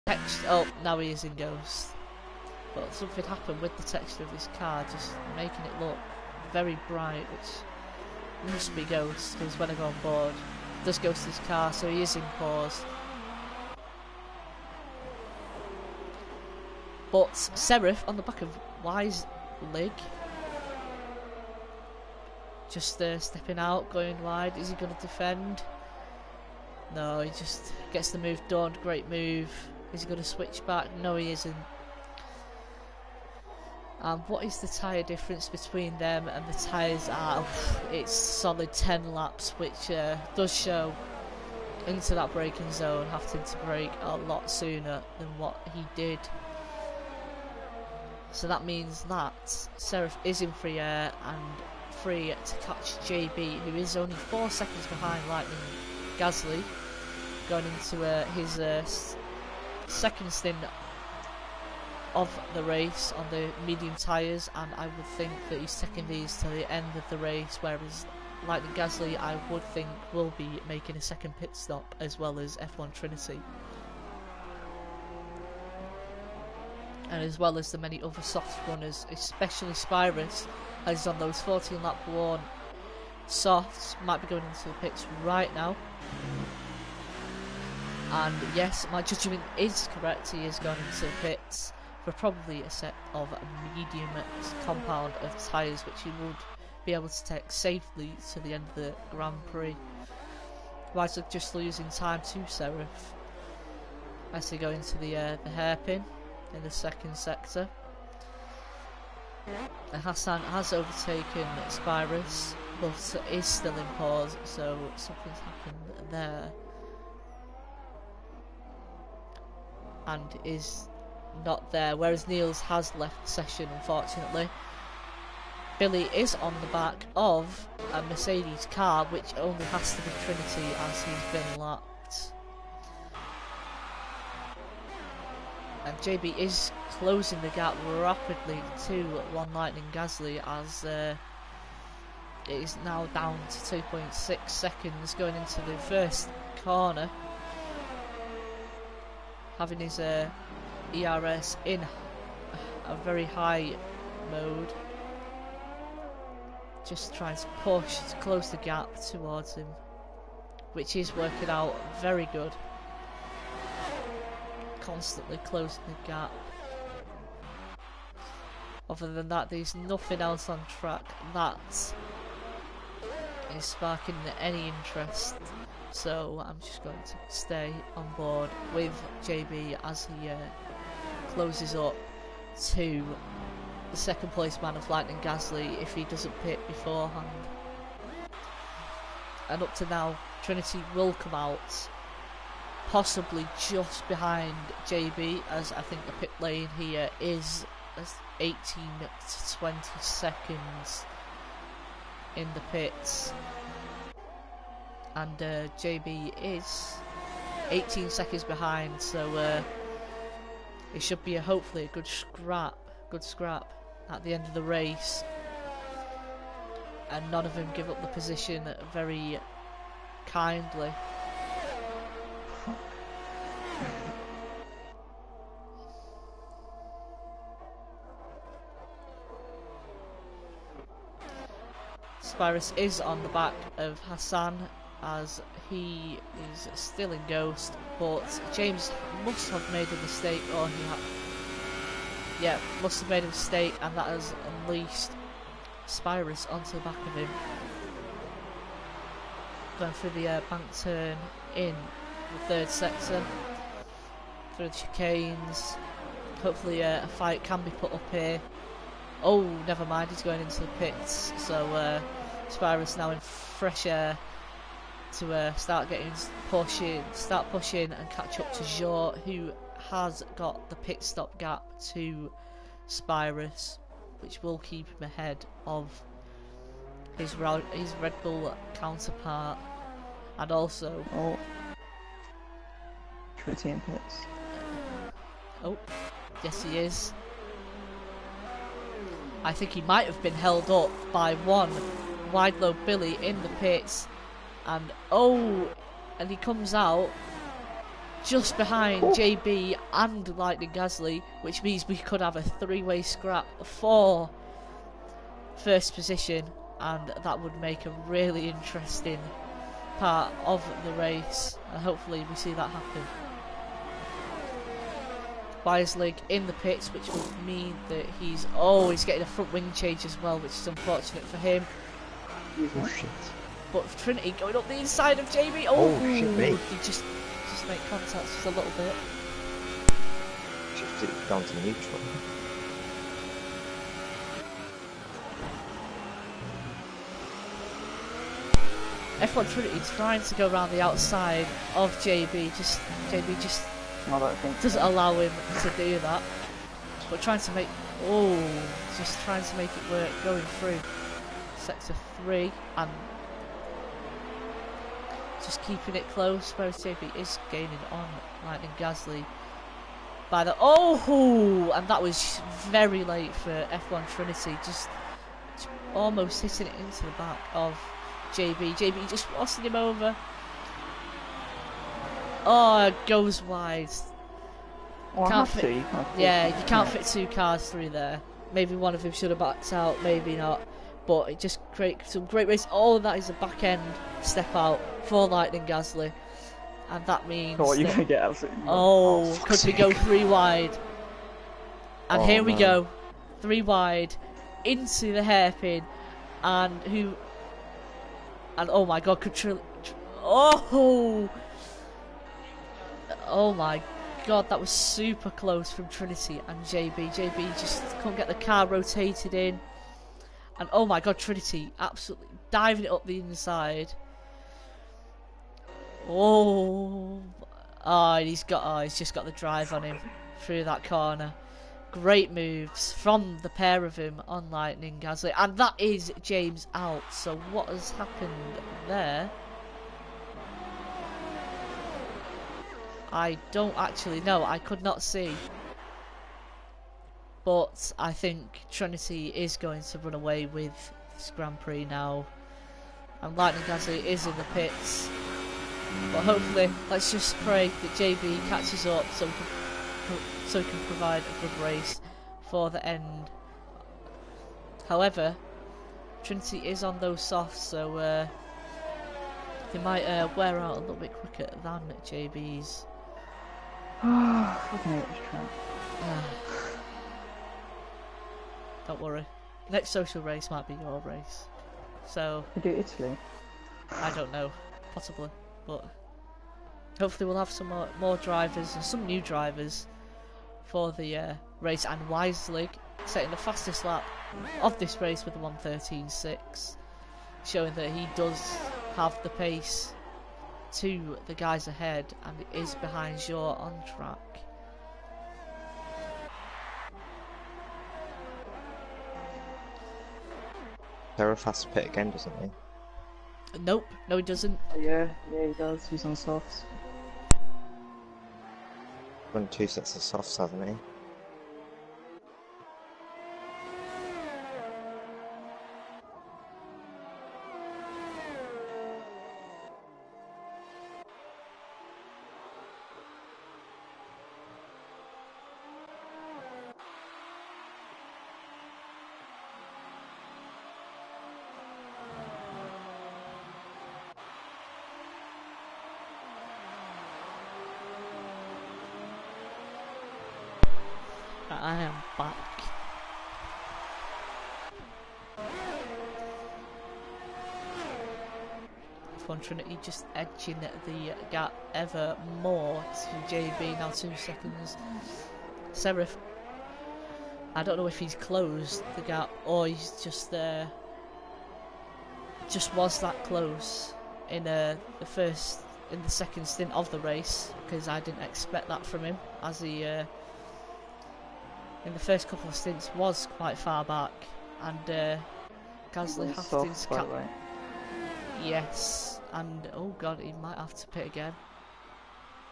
text. Oh, now he is in Ghost. But something happened with the texture of this car, just making it look very bright, which must be Ghost, because when I go on board, it does Ghost his car, so he is in pause. But Seraph on the back of Wise Lig, just stepping out, going wide. Is he going to defend? No, he just gets the move done. Great move. Is he going to switch back? No, he isn't. And what is the tyre difference between them and the tyres are? It's solid 10 laps, which does show into that braking zone, having to brake a lot sooner than what he did. So that means that Seraph is in free air and free to catch JB, who is only 4 seconds behind Lightning Gasly, going into his second stint of the race on the medium tyres, and I would think that he's taking these to the end of the race, whereas Lightning Gasly, I would think, will be making a second pit stop, as well as F1 Trinity. And as well as the many other soft runners, especially Spyrus, as on those 14 lap one softs, might be going into the pits right now. And yes, my judgment is correct, he is going into the pits for probably a set of medium compound of tyres, which he would be able to take safely to the end of the Grand Prix. Whilst just losing time to Seraph as they go into the hairpin in the second sector. And Hassan has overtaken Spyrus, but is still in pause, so something's happened there. And is not there, whereas Niels has left the session, unfortunately. Billy is on the back of a Mercedes car, which only has to be Trinity as he's been lapped. And JB is closing the gap rapidly to One Lightning Gasly, as it is now down to 2.6 seconds going into the first corner, having his ERS in a very high mode, just trying to push to close the gap towards him, which is working out very good. Constantly closing the gap. Other than that, there's nothing else on track that is sparking any interest, so I'm just going to stay on board with JB as he closes up to the second place man of Lightning Gasly if he doesn't pit beforehand. And up to now, Trinity will come out possibly just behind JB, as I think the pit lane here is 18 to 20 seconds in the pits, and JB is 18 seconds behind, so it should be hopefully a good scrap at the end of the race. and none of them give up the position very kindly. Spyrus is on the back of Hassan as he is still in Ghost, but James must have made a mistake, or must have made a mistake, and that has unleashed Spyrus onto the back of him. Going through the bank turn in the third sector, through the chicanes. Hopefully a fight can be put up here. Oh, never mind, he's going into the pits, so Spyrus now in fresh air to start pushing and catch up to Jor, who has got the pit stop gap to Spyrus, which will keep him ahead of his Red Bull counterpart, and also... Oh. Trinity in pits. Oh, yes he is. I think he might have been held up by one wide load Billy in the pits, and he comes out just behind JB and Lightning Gasly, which means we could have a three-way scrap for first position, and that would make a really interesting part of the race, and hopefully we see that happen. Weislig in the pits, which would mean that he's getting a front wing change as well, which is unfortunate for him. Oh shit. But Trinity going up the inside of JB. Oh shit, mate. He just make contact just a little bit. Shifted it down to neutral. F1 Trinity trying to go around the outside of JB. JB just doesn't allow him to do that. But trying to make it work going through sector 3 and just keeping it close, whereas JB is gaining on Lightning Gasly by the and that was very late for F1 Trinity, just almost hitting it into the back of JB. JB just crossing him over. Oh, goes wide. Well, You can't fit two cars through there. Maybe one of them should have backed out, maybe not. But it just creates some great race. All of that is a back end step out for Lightning Gasly, and that means you're gonna get absolutely. Could we go 3 wide? And here we go, 3 wide into the hairpin, and oh my god, oh my god, that was super close from Trinity and JB. JB just couldn't get the car rotated in. And oh my god, Trinity absolutely diving it up the inside. He's just got the drive on him through that corner. Great moves from the pair of him on Lightning Gasly, and that is James out. So what has happened there? I don't actually know. I could not see. But I think Trinity is going to run away with this Grand Prix now. And Lightning Gasly is in the pits. But hopefully, let's just pray that JB catches up so he can provide a good race for the end. However, Trinity is on those softs, so they might wear out a little bit quicker than JB's. Fucking hate this track. Don't worry. Next social race might be your race. So We do Italy. I don't know, possibly, but hopefully we'll have some more drivers and some new drivers for the race. And Weislig setting the fastest lap of this race with a 1:13.6, showing that he does have the pace to the guys ahead and is behind Jor on track. Tfrl fast pit again, doesn't he? Nope, no he doesn't. Yeah, he does. He's on softs. Run 2 sets of softs, hasn't he? I am back. F1 Trinity just edging the gap ever more to JB, now 2 seconds. Serif, I don't know if he's closed the gap or he's just was that close in the second stint of the race, because I didn't expect that from him, as he in the first couple of stints was quite far back, and Gasly Hafton's cap. Yes, and oh god, he might have to pit again.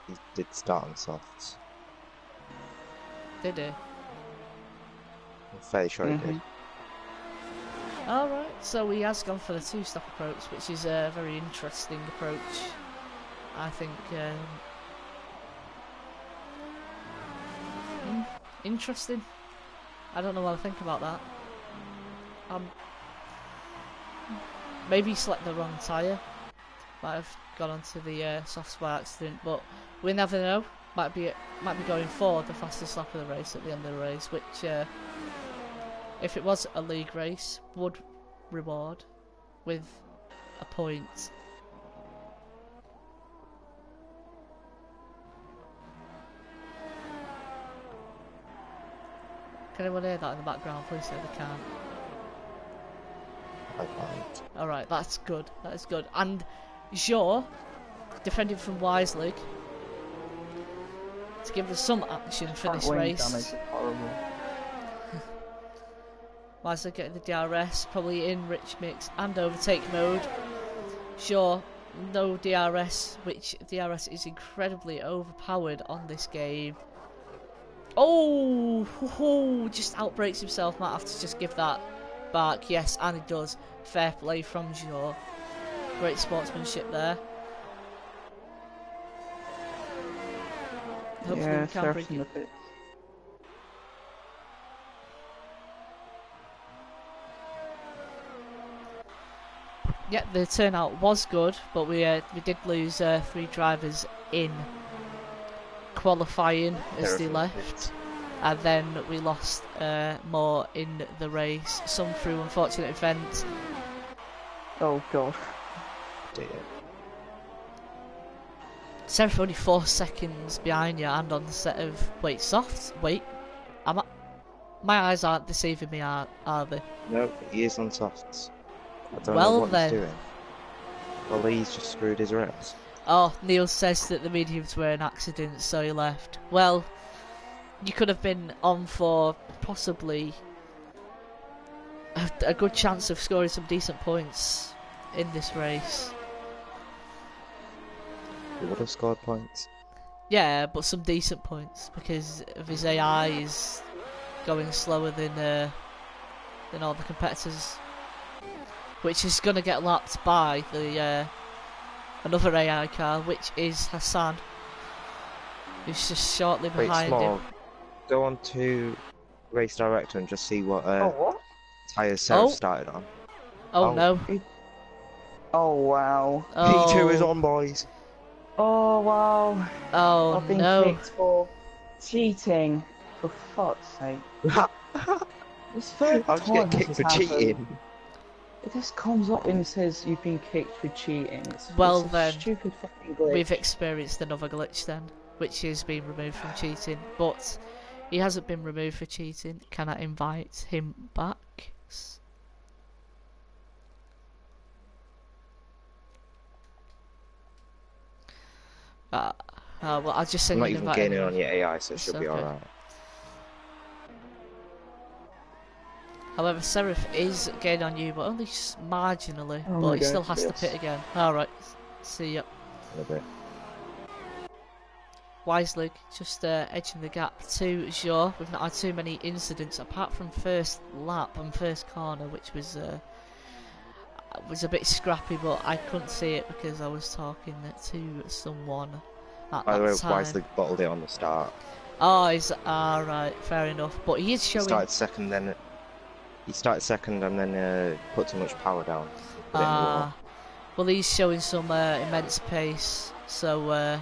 He did start on softs. Did he? I'm fairly sure he did. Alright, so he has gone for the 2-stop approach, which is a very interesting approach. I think interesting. I don't know what I think about that. Maybe he selected the wrong tyre. Might have gone onto the softs by accident, but we never know. Might be going for the fastest lap of the race at the end of the race, which, if it was a league race, would reward with a point. Can anyone hear that in the background? Please say they can't. I can't. Alright, that's good. That is good. And Zhou, defending from Wiselig, to give us some action for this race. Wiselig getting the DRS, probably in rich mix and overtake mode. Zhou, no DRS, which DRS is incredibly overpowered on this game. Oh, just outbreaks himself. Might have to just give that back. Yes, and he does. Fair play from Zhou. Great sportsmanship there. Hopefully we can bring it. Yeah, the turnout was good, but we did lose 3 drivers in qualifying as they left, and then we lost more in the race, some through unfortunate events. Oh god. Dear. Serif only 4 seconds behind you, and on the set of softs. Wait, my eyes aren't deceiving me, are they? No, he is on softs. I don't Well know what then. he's doing. Well, he's just screwed his reps. Oh, Neil says that the mediums were an accident, so he left. Well, you could have been on for possibly a good chance of scoring some decent points in this race. He would have scored points. Yeah, but some decent points, because of his AI is going slower than all the competitors, which is going to get lapped by the another AI car, which is Hassan, who's just shortly behind him. Go on to Race Director and just see what what? tyres Serif started on. Oh no. Oh wow. Oh. P2 is on, boys. Oh wow. Oh I've been no. kicked for cheating. For fuck's sake. This third I'll just time get kicked for cheating. It just comes up and says you've been kicked for cheating. It's Well a then, stupid fucking glitch. we've experienced another glitch then, which is being removed from cheating, but he hasn't been removed for cheating. Can I invite him back? Well, I'll just send I'm you not an even invite gaining anyway. on your AI, so it It's should be okay. alright. However, Serif is gaining on you, but only marginally. Oh but my he still God, has to yes. pit again. Alright, see ya. A little bit. Wiselig just edging the gap to Zhou. We've not had too many incidents apart from first lap and first corner, which was a bit scrappy, but I couldn't see it because I was talking to someone at By the way, that time. Wisely bottled it on the start. Oh, is alright, fair enough. But he is He showing. started second, and then put too much power down. Put it in the wall. Well, he's showing some immense pace, so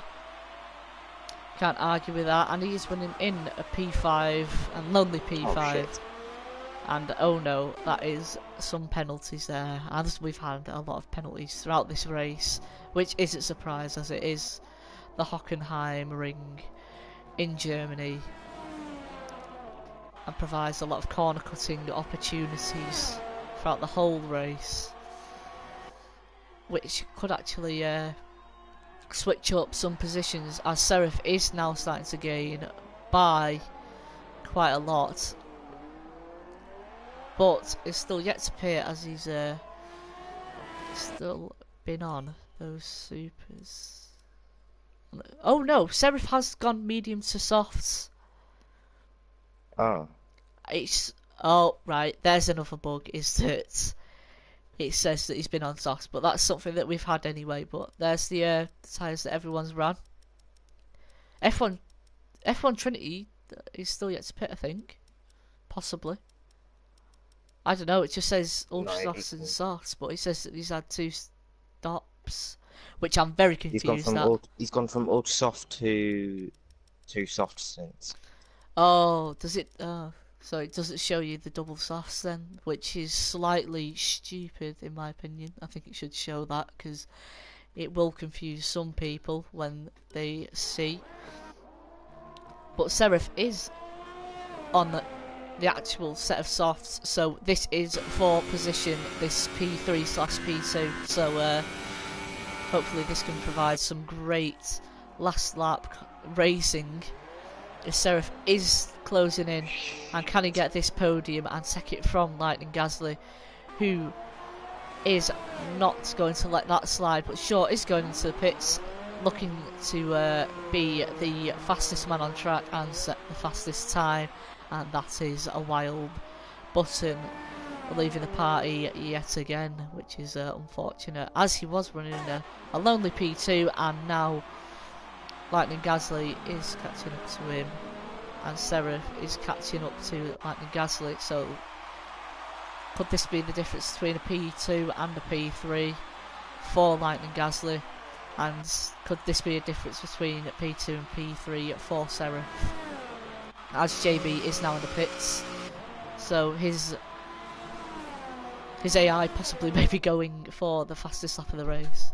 Can't argue with that. And he's running in a P5 and lonely Oh P5. shit. And oh no, that is some penalties there. As we've had a lot of penalties throughout this race, which isn't a surprise as it is the Hockenheim ring in Germany and provides a lot of corner cutting opportunities throughout the whole race, which could actually switch up some positions, as Serif is now starting to gain by quite a lot, but is still yet to pit as he's still been on those supers. Oh no, Serif has gone medium to softs. Oh. Oh right, there's another bug, is that it says that he's been on softs, but that's something that we've had anyway. But there's the tyres that everyone's run. F1 Trinity is still yet to pit, I think. Possibly. I don't know, it just says ultra softs and softs, but it says that he's had 2 stops, which I'm very confused at. He's gone from ultra soft to soft since. Oh, does it? So it doesn't show you the double softs then, which is slightly stupid in my opinion. I think it should show that because it will confuse some people when they see. But Serif is on the actual set of softs, so this is for position, this P3/P2. So hopefully this can provide some great last lap racing. If Serif is closing in, and can he get this podium and take it from Lightning Gasly, who is not going to let that slide, but sure is going into the pits, looking to be the fastest man on track and set the fastest time, and that is a wild Button leaving the party yet again, which is unfortunate, as he was running a lonely P2, and now Lightning Gasly is catching up to him, and Serif is catching up to Lightning Gasly. So could this be the difference between a P2 and a P3 for Lightning Gasly? And could this be a difference between P2 and P3 for Serif? As JB is now in the pits, so his AI possibly may be going for the fastest lap of the race.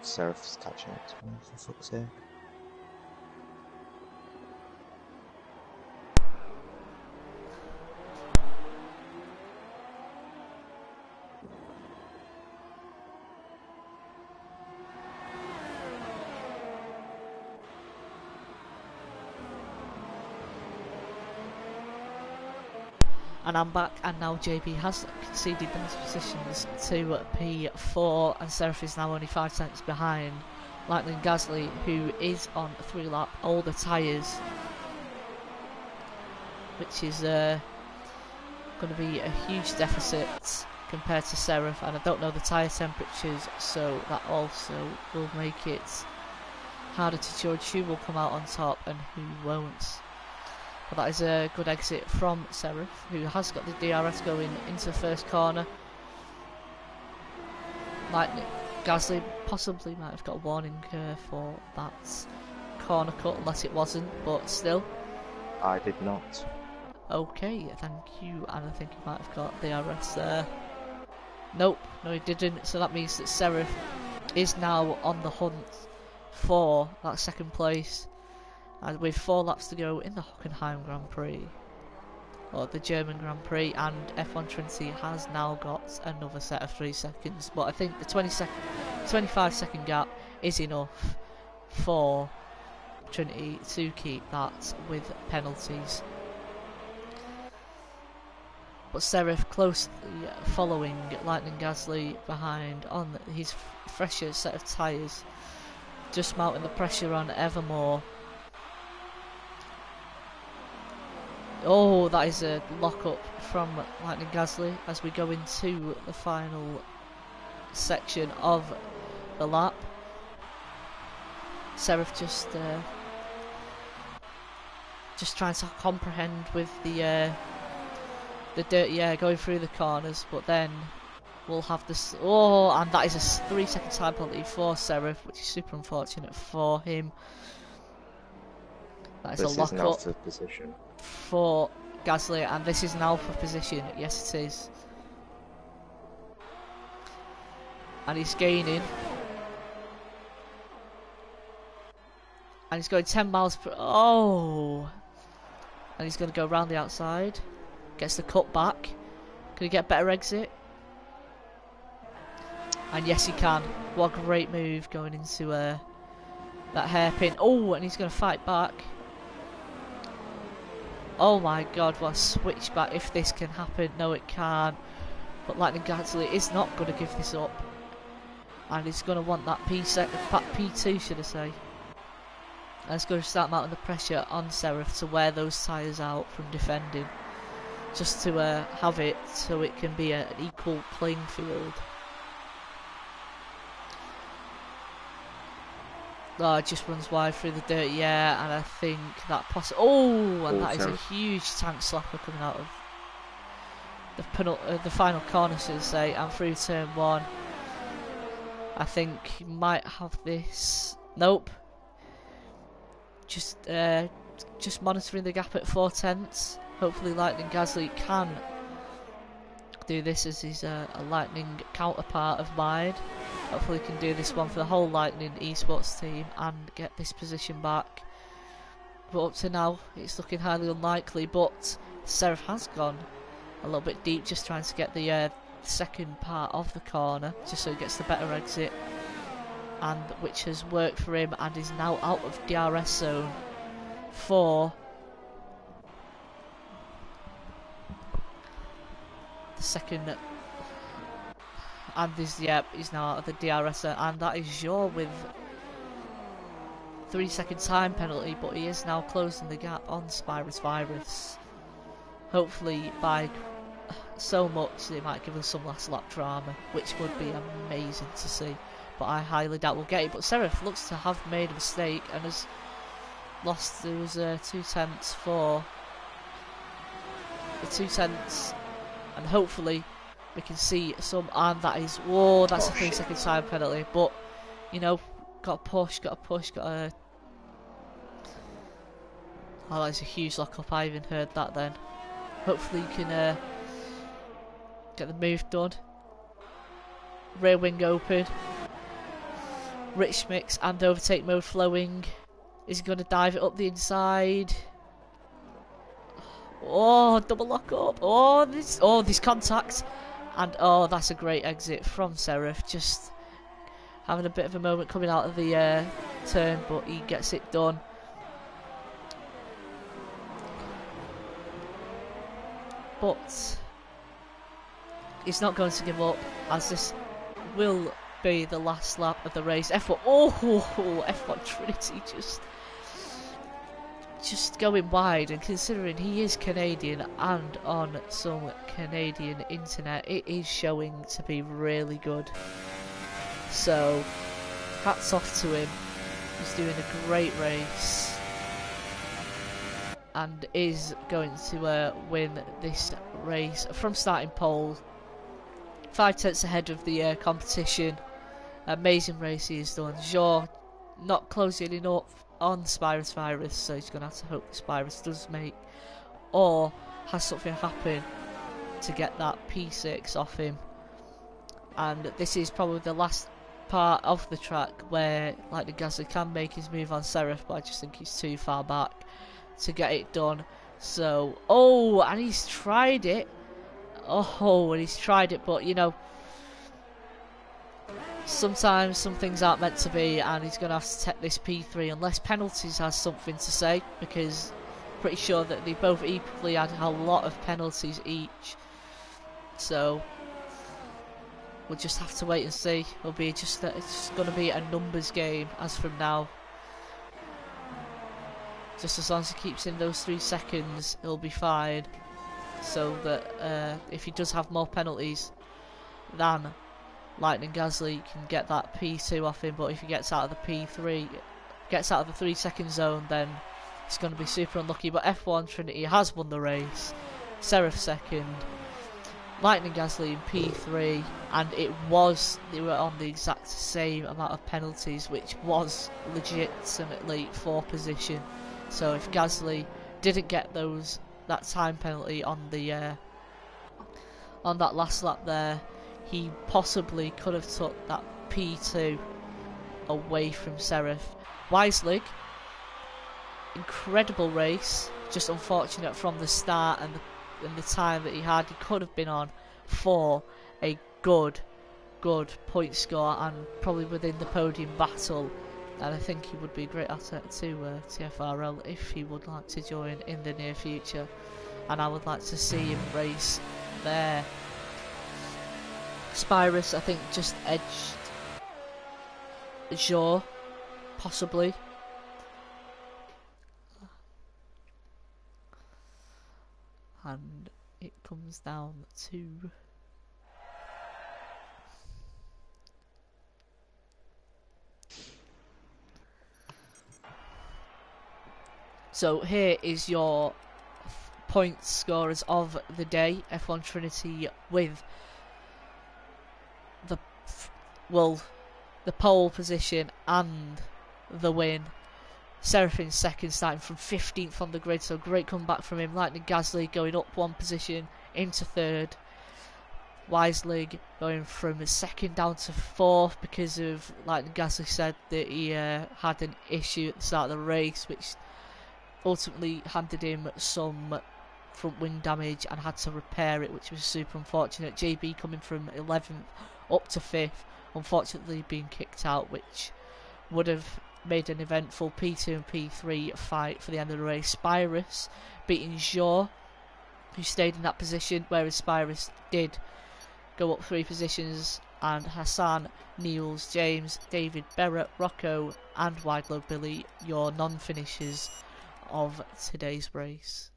Serif's catching up to me, for fuck's sake. And I'm back, and now JB has conceded those positions to P4, and Serif is now only 5 seconds behind Lightning Gasly, who is on 3-lap older tyres, which is going to be a huge deficit compared to Serif, and I don't know the tyre temperatures, so that also will make it harder to judge who will come out on top and who won't. But that is a good exit from Serif, who has got the DRS going into the first corner. Lightning Gasly possibly might have got a warning for that corner cut, unless it wasn't, but still. I did not. Okay, thank you, and I think he might have got DRS there. Nope, no he didn't, so that means that Serif is now on the hunt for that second place. And with 4 laps to go in the Hockenheim Grand Prix, or the German Grand Prix, and F1 Trinity has now got another set of 3 seconds, but I think the 25 second gap is enough for Trinity to keep that with penalties. But Serif closely following Lightning Gasly behind on his fresher set of tyres, just mounting the pressure on evermore. Oh, that is a lock-up from Lightning Gasly as we go into the final section of the lap. just trying to comprehend with the dirty air going through the corners, but then we'll have this. Oh, and that is a 3-second time penalty for Seraph, which is super unfortunate for him. That is This a is an lock up alpha position. for Gasly, and this is an alpha position. Yes, it is. And he's gaining. And he's going 10 miles per... Oh! And he's going to go around the outside. Gets the cut back. Can he get a better exit? And yes, he can. What a great move going into that hairpin. Oh, and he's going to fight back. Oh my god, what a switchback. If this can happen. No, it can't. But Lightning Gasly is not going to give this up. And he's going to want that P2, should I say. And it's going to start mounting the pressure on Seraph to wear those tyres out from defending. Just to have it so it can be an equal playing field. Oh, it just runs wide through the dirty air, and I think that Oh, and that is a huge tank slapper coming out of the final corner, should I say, and through turn 1. I think he might have this. Nope. Just monitoring the gap at 4/10. Hopefully, Lightning Gasly can do this as he's a Lightning counterpart of mine. Hopefully he can do this one for the whole Lightning esports team and get this position back. But up to now, it's looking highly unlikely. But Seraph has gone a little bit deep, just trying to get the second part of the corner, just so he gets the better exit, and which has worked for him, and is now out of DRS zone for the second. And he's now out of the DRS zone, and that is Zhou with 3-second time penalty, but he is now closing the gap on Virus. Hopefully by so much they might give us some last lap drama, which would be amazing to see, but I highly doubt we'll get it. But Seraph looks to have made a mistake and has lost those 2/10 for the 2/10, and hopefully we can see some. And that is, whoa, that's a 3-second time penalty, but you know, got to push, got to oh, that's a huge lock up. I even heard that then. Hopefully you can get the move done. Rear wing open. Rich mix and overtake mode flowing. Is he going to dive it up the inside? Oh, double lock up. Oh, this contact. And oh, that's a great exit from Seraph. Just having a bit of a moment coming out of the turn, but he gets it done. But he's not going to give up, as this will be the last lap of the race. F1, F1 Trinity just going wide, and considering he is Canadian and on some Canadian internet, it is showing to be really good. So hats off to him. He's doing a great race and is going to win this race from starting pole, 5/10 ahead of the competition. Amazing race he has done. Zhou not closing enough on Virus, so he's going to have to hope Virus does make, or has something happen to get that P6 off him. And this is probably the last part of the track where Lightning Gasly can make his move on Seraph, but I just think he's too far back to get it done. So, oh, and he's tried it. Oh, and he's tried it, but you know, sometimes some things aren't meant to be, and he's going to have to take this P3 unless penalties has something to say, because I'm pretty sure that they both equally had a lot of penalties each. So we'll just have to wait and see. It'll be it's just going to be a numbers game as from now. Just as long as he keeps in those 3 seconds, he'll be fine. So that if he does have more penalties than Lightning Gasly, can get that P2 off him. But if he gets out of the P3, gets out of the 3 second zone, then it's going to be super unlucky. But F1 Trinity has won the race. Seraph second. Lightning Gasly in P3, and they were on the exact same amount of penalties, which was legitimately for position. So if Gasly didn't get that time penalty on that last lap there, he possibly could have took that P2 away from Seraph. Weislig, incredible race, just unfortunate from the start and the time that he had. He could have been on for a good point score and probably within the podium battle, and I think he would be a great asset to Tfrl if he would like to join in the near future, and I would like to see him race there. Spyrus, I think, just edged Jaw, possibly. And it comes down to so here is your point scorers of the day. F1 Trinity with the pole position and the win. Seraphin second, starting from 15th on the grid, so great comeback from him. Lightning Gasly going up one position into third. Weislig going from second down to fourth because of Lightning Gasly said that he had an issue at the start of the race, which ultimately handed him some front wing damage and had to repair it, which was super unfortunate. JB coming from 11th up to 5th, unfortunately being kicked out, which would have made an eventful P2 and P3 fight for the end of the race. Spyrus beating Jaw, who stayed in that position, whereas Spyrus did go up 3 positions, and Hassan, Niels, James, David, Barrett, Rocco and Widelow Billy, your non-finishers of today's race.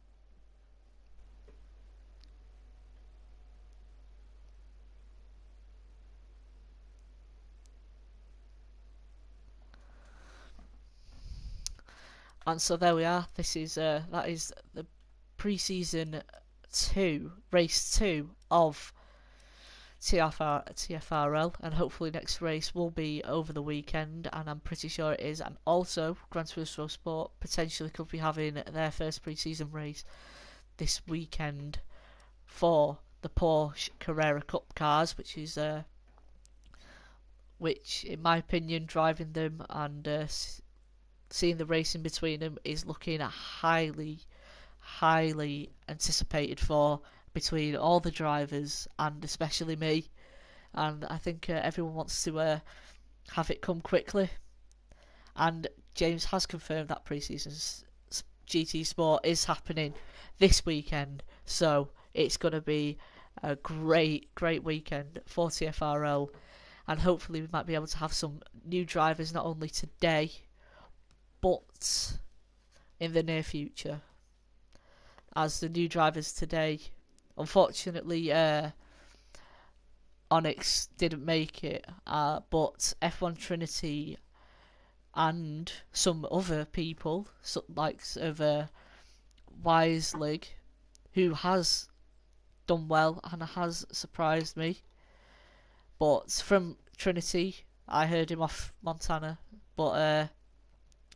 And so there we are. This is that is the pre-season 2, race 2 of TFRL, and hopefully next race will be over the weekend, and I'm pretty sure it is. And also Gran Turismo Sport potentially could be having their first pre-season race this weekend for the Porsche Carrera Cup cars, which is which in my opinion, driving them and seeing the racing between them is looking highly anticipated for between all the drivers and especially me, and I think everyone wants to have it come quickly, and James has confirmed that pre-season GT Sport is happening this weekend, so it's going to be a great weekend for TFRL, and hopefully we might be able to have some new drivers not only today but in the near future, as the new drivers today, unfortunately Onyx didn't make it, but F1 Trinity and some other people, like Weislig, who has done well and has surprised me. But from Trinity, I heard him off Montana, but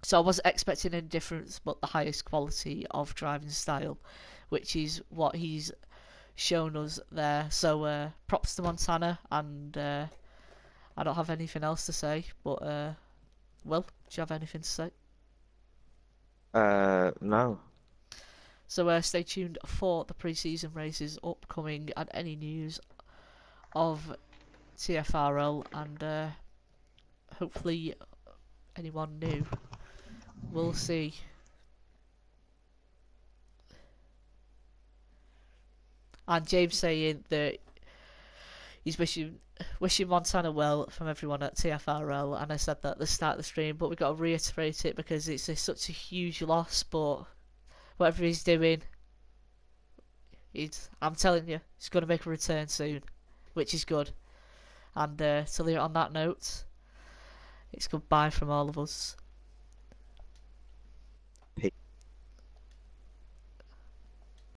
so I wasn't expecting any difference but the highest quality of driving style, which is what he's shown us there. So props to Montana, and I don't have anything else to say, but Will, do you have anything to say? No. So stay tuned for the pre-season races upcoming and any news of TFRL, and hopefully anyone new will see. And James saying that he's wishing Montana well from everyone at TFRL, and I said that at the start of the stream, but we've got to reiterate it because it's such a huge loss. But whatever he's doing, I'm telling you, he's going to make a return soon, which is good. And to leave it on that note, it's goodbye from all of us.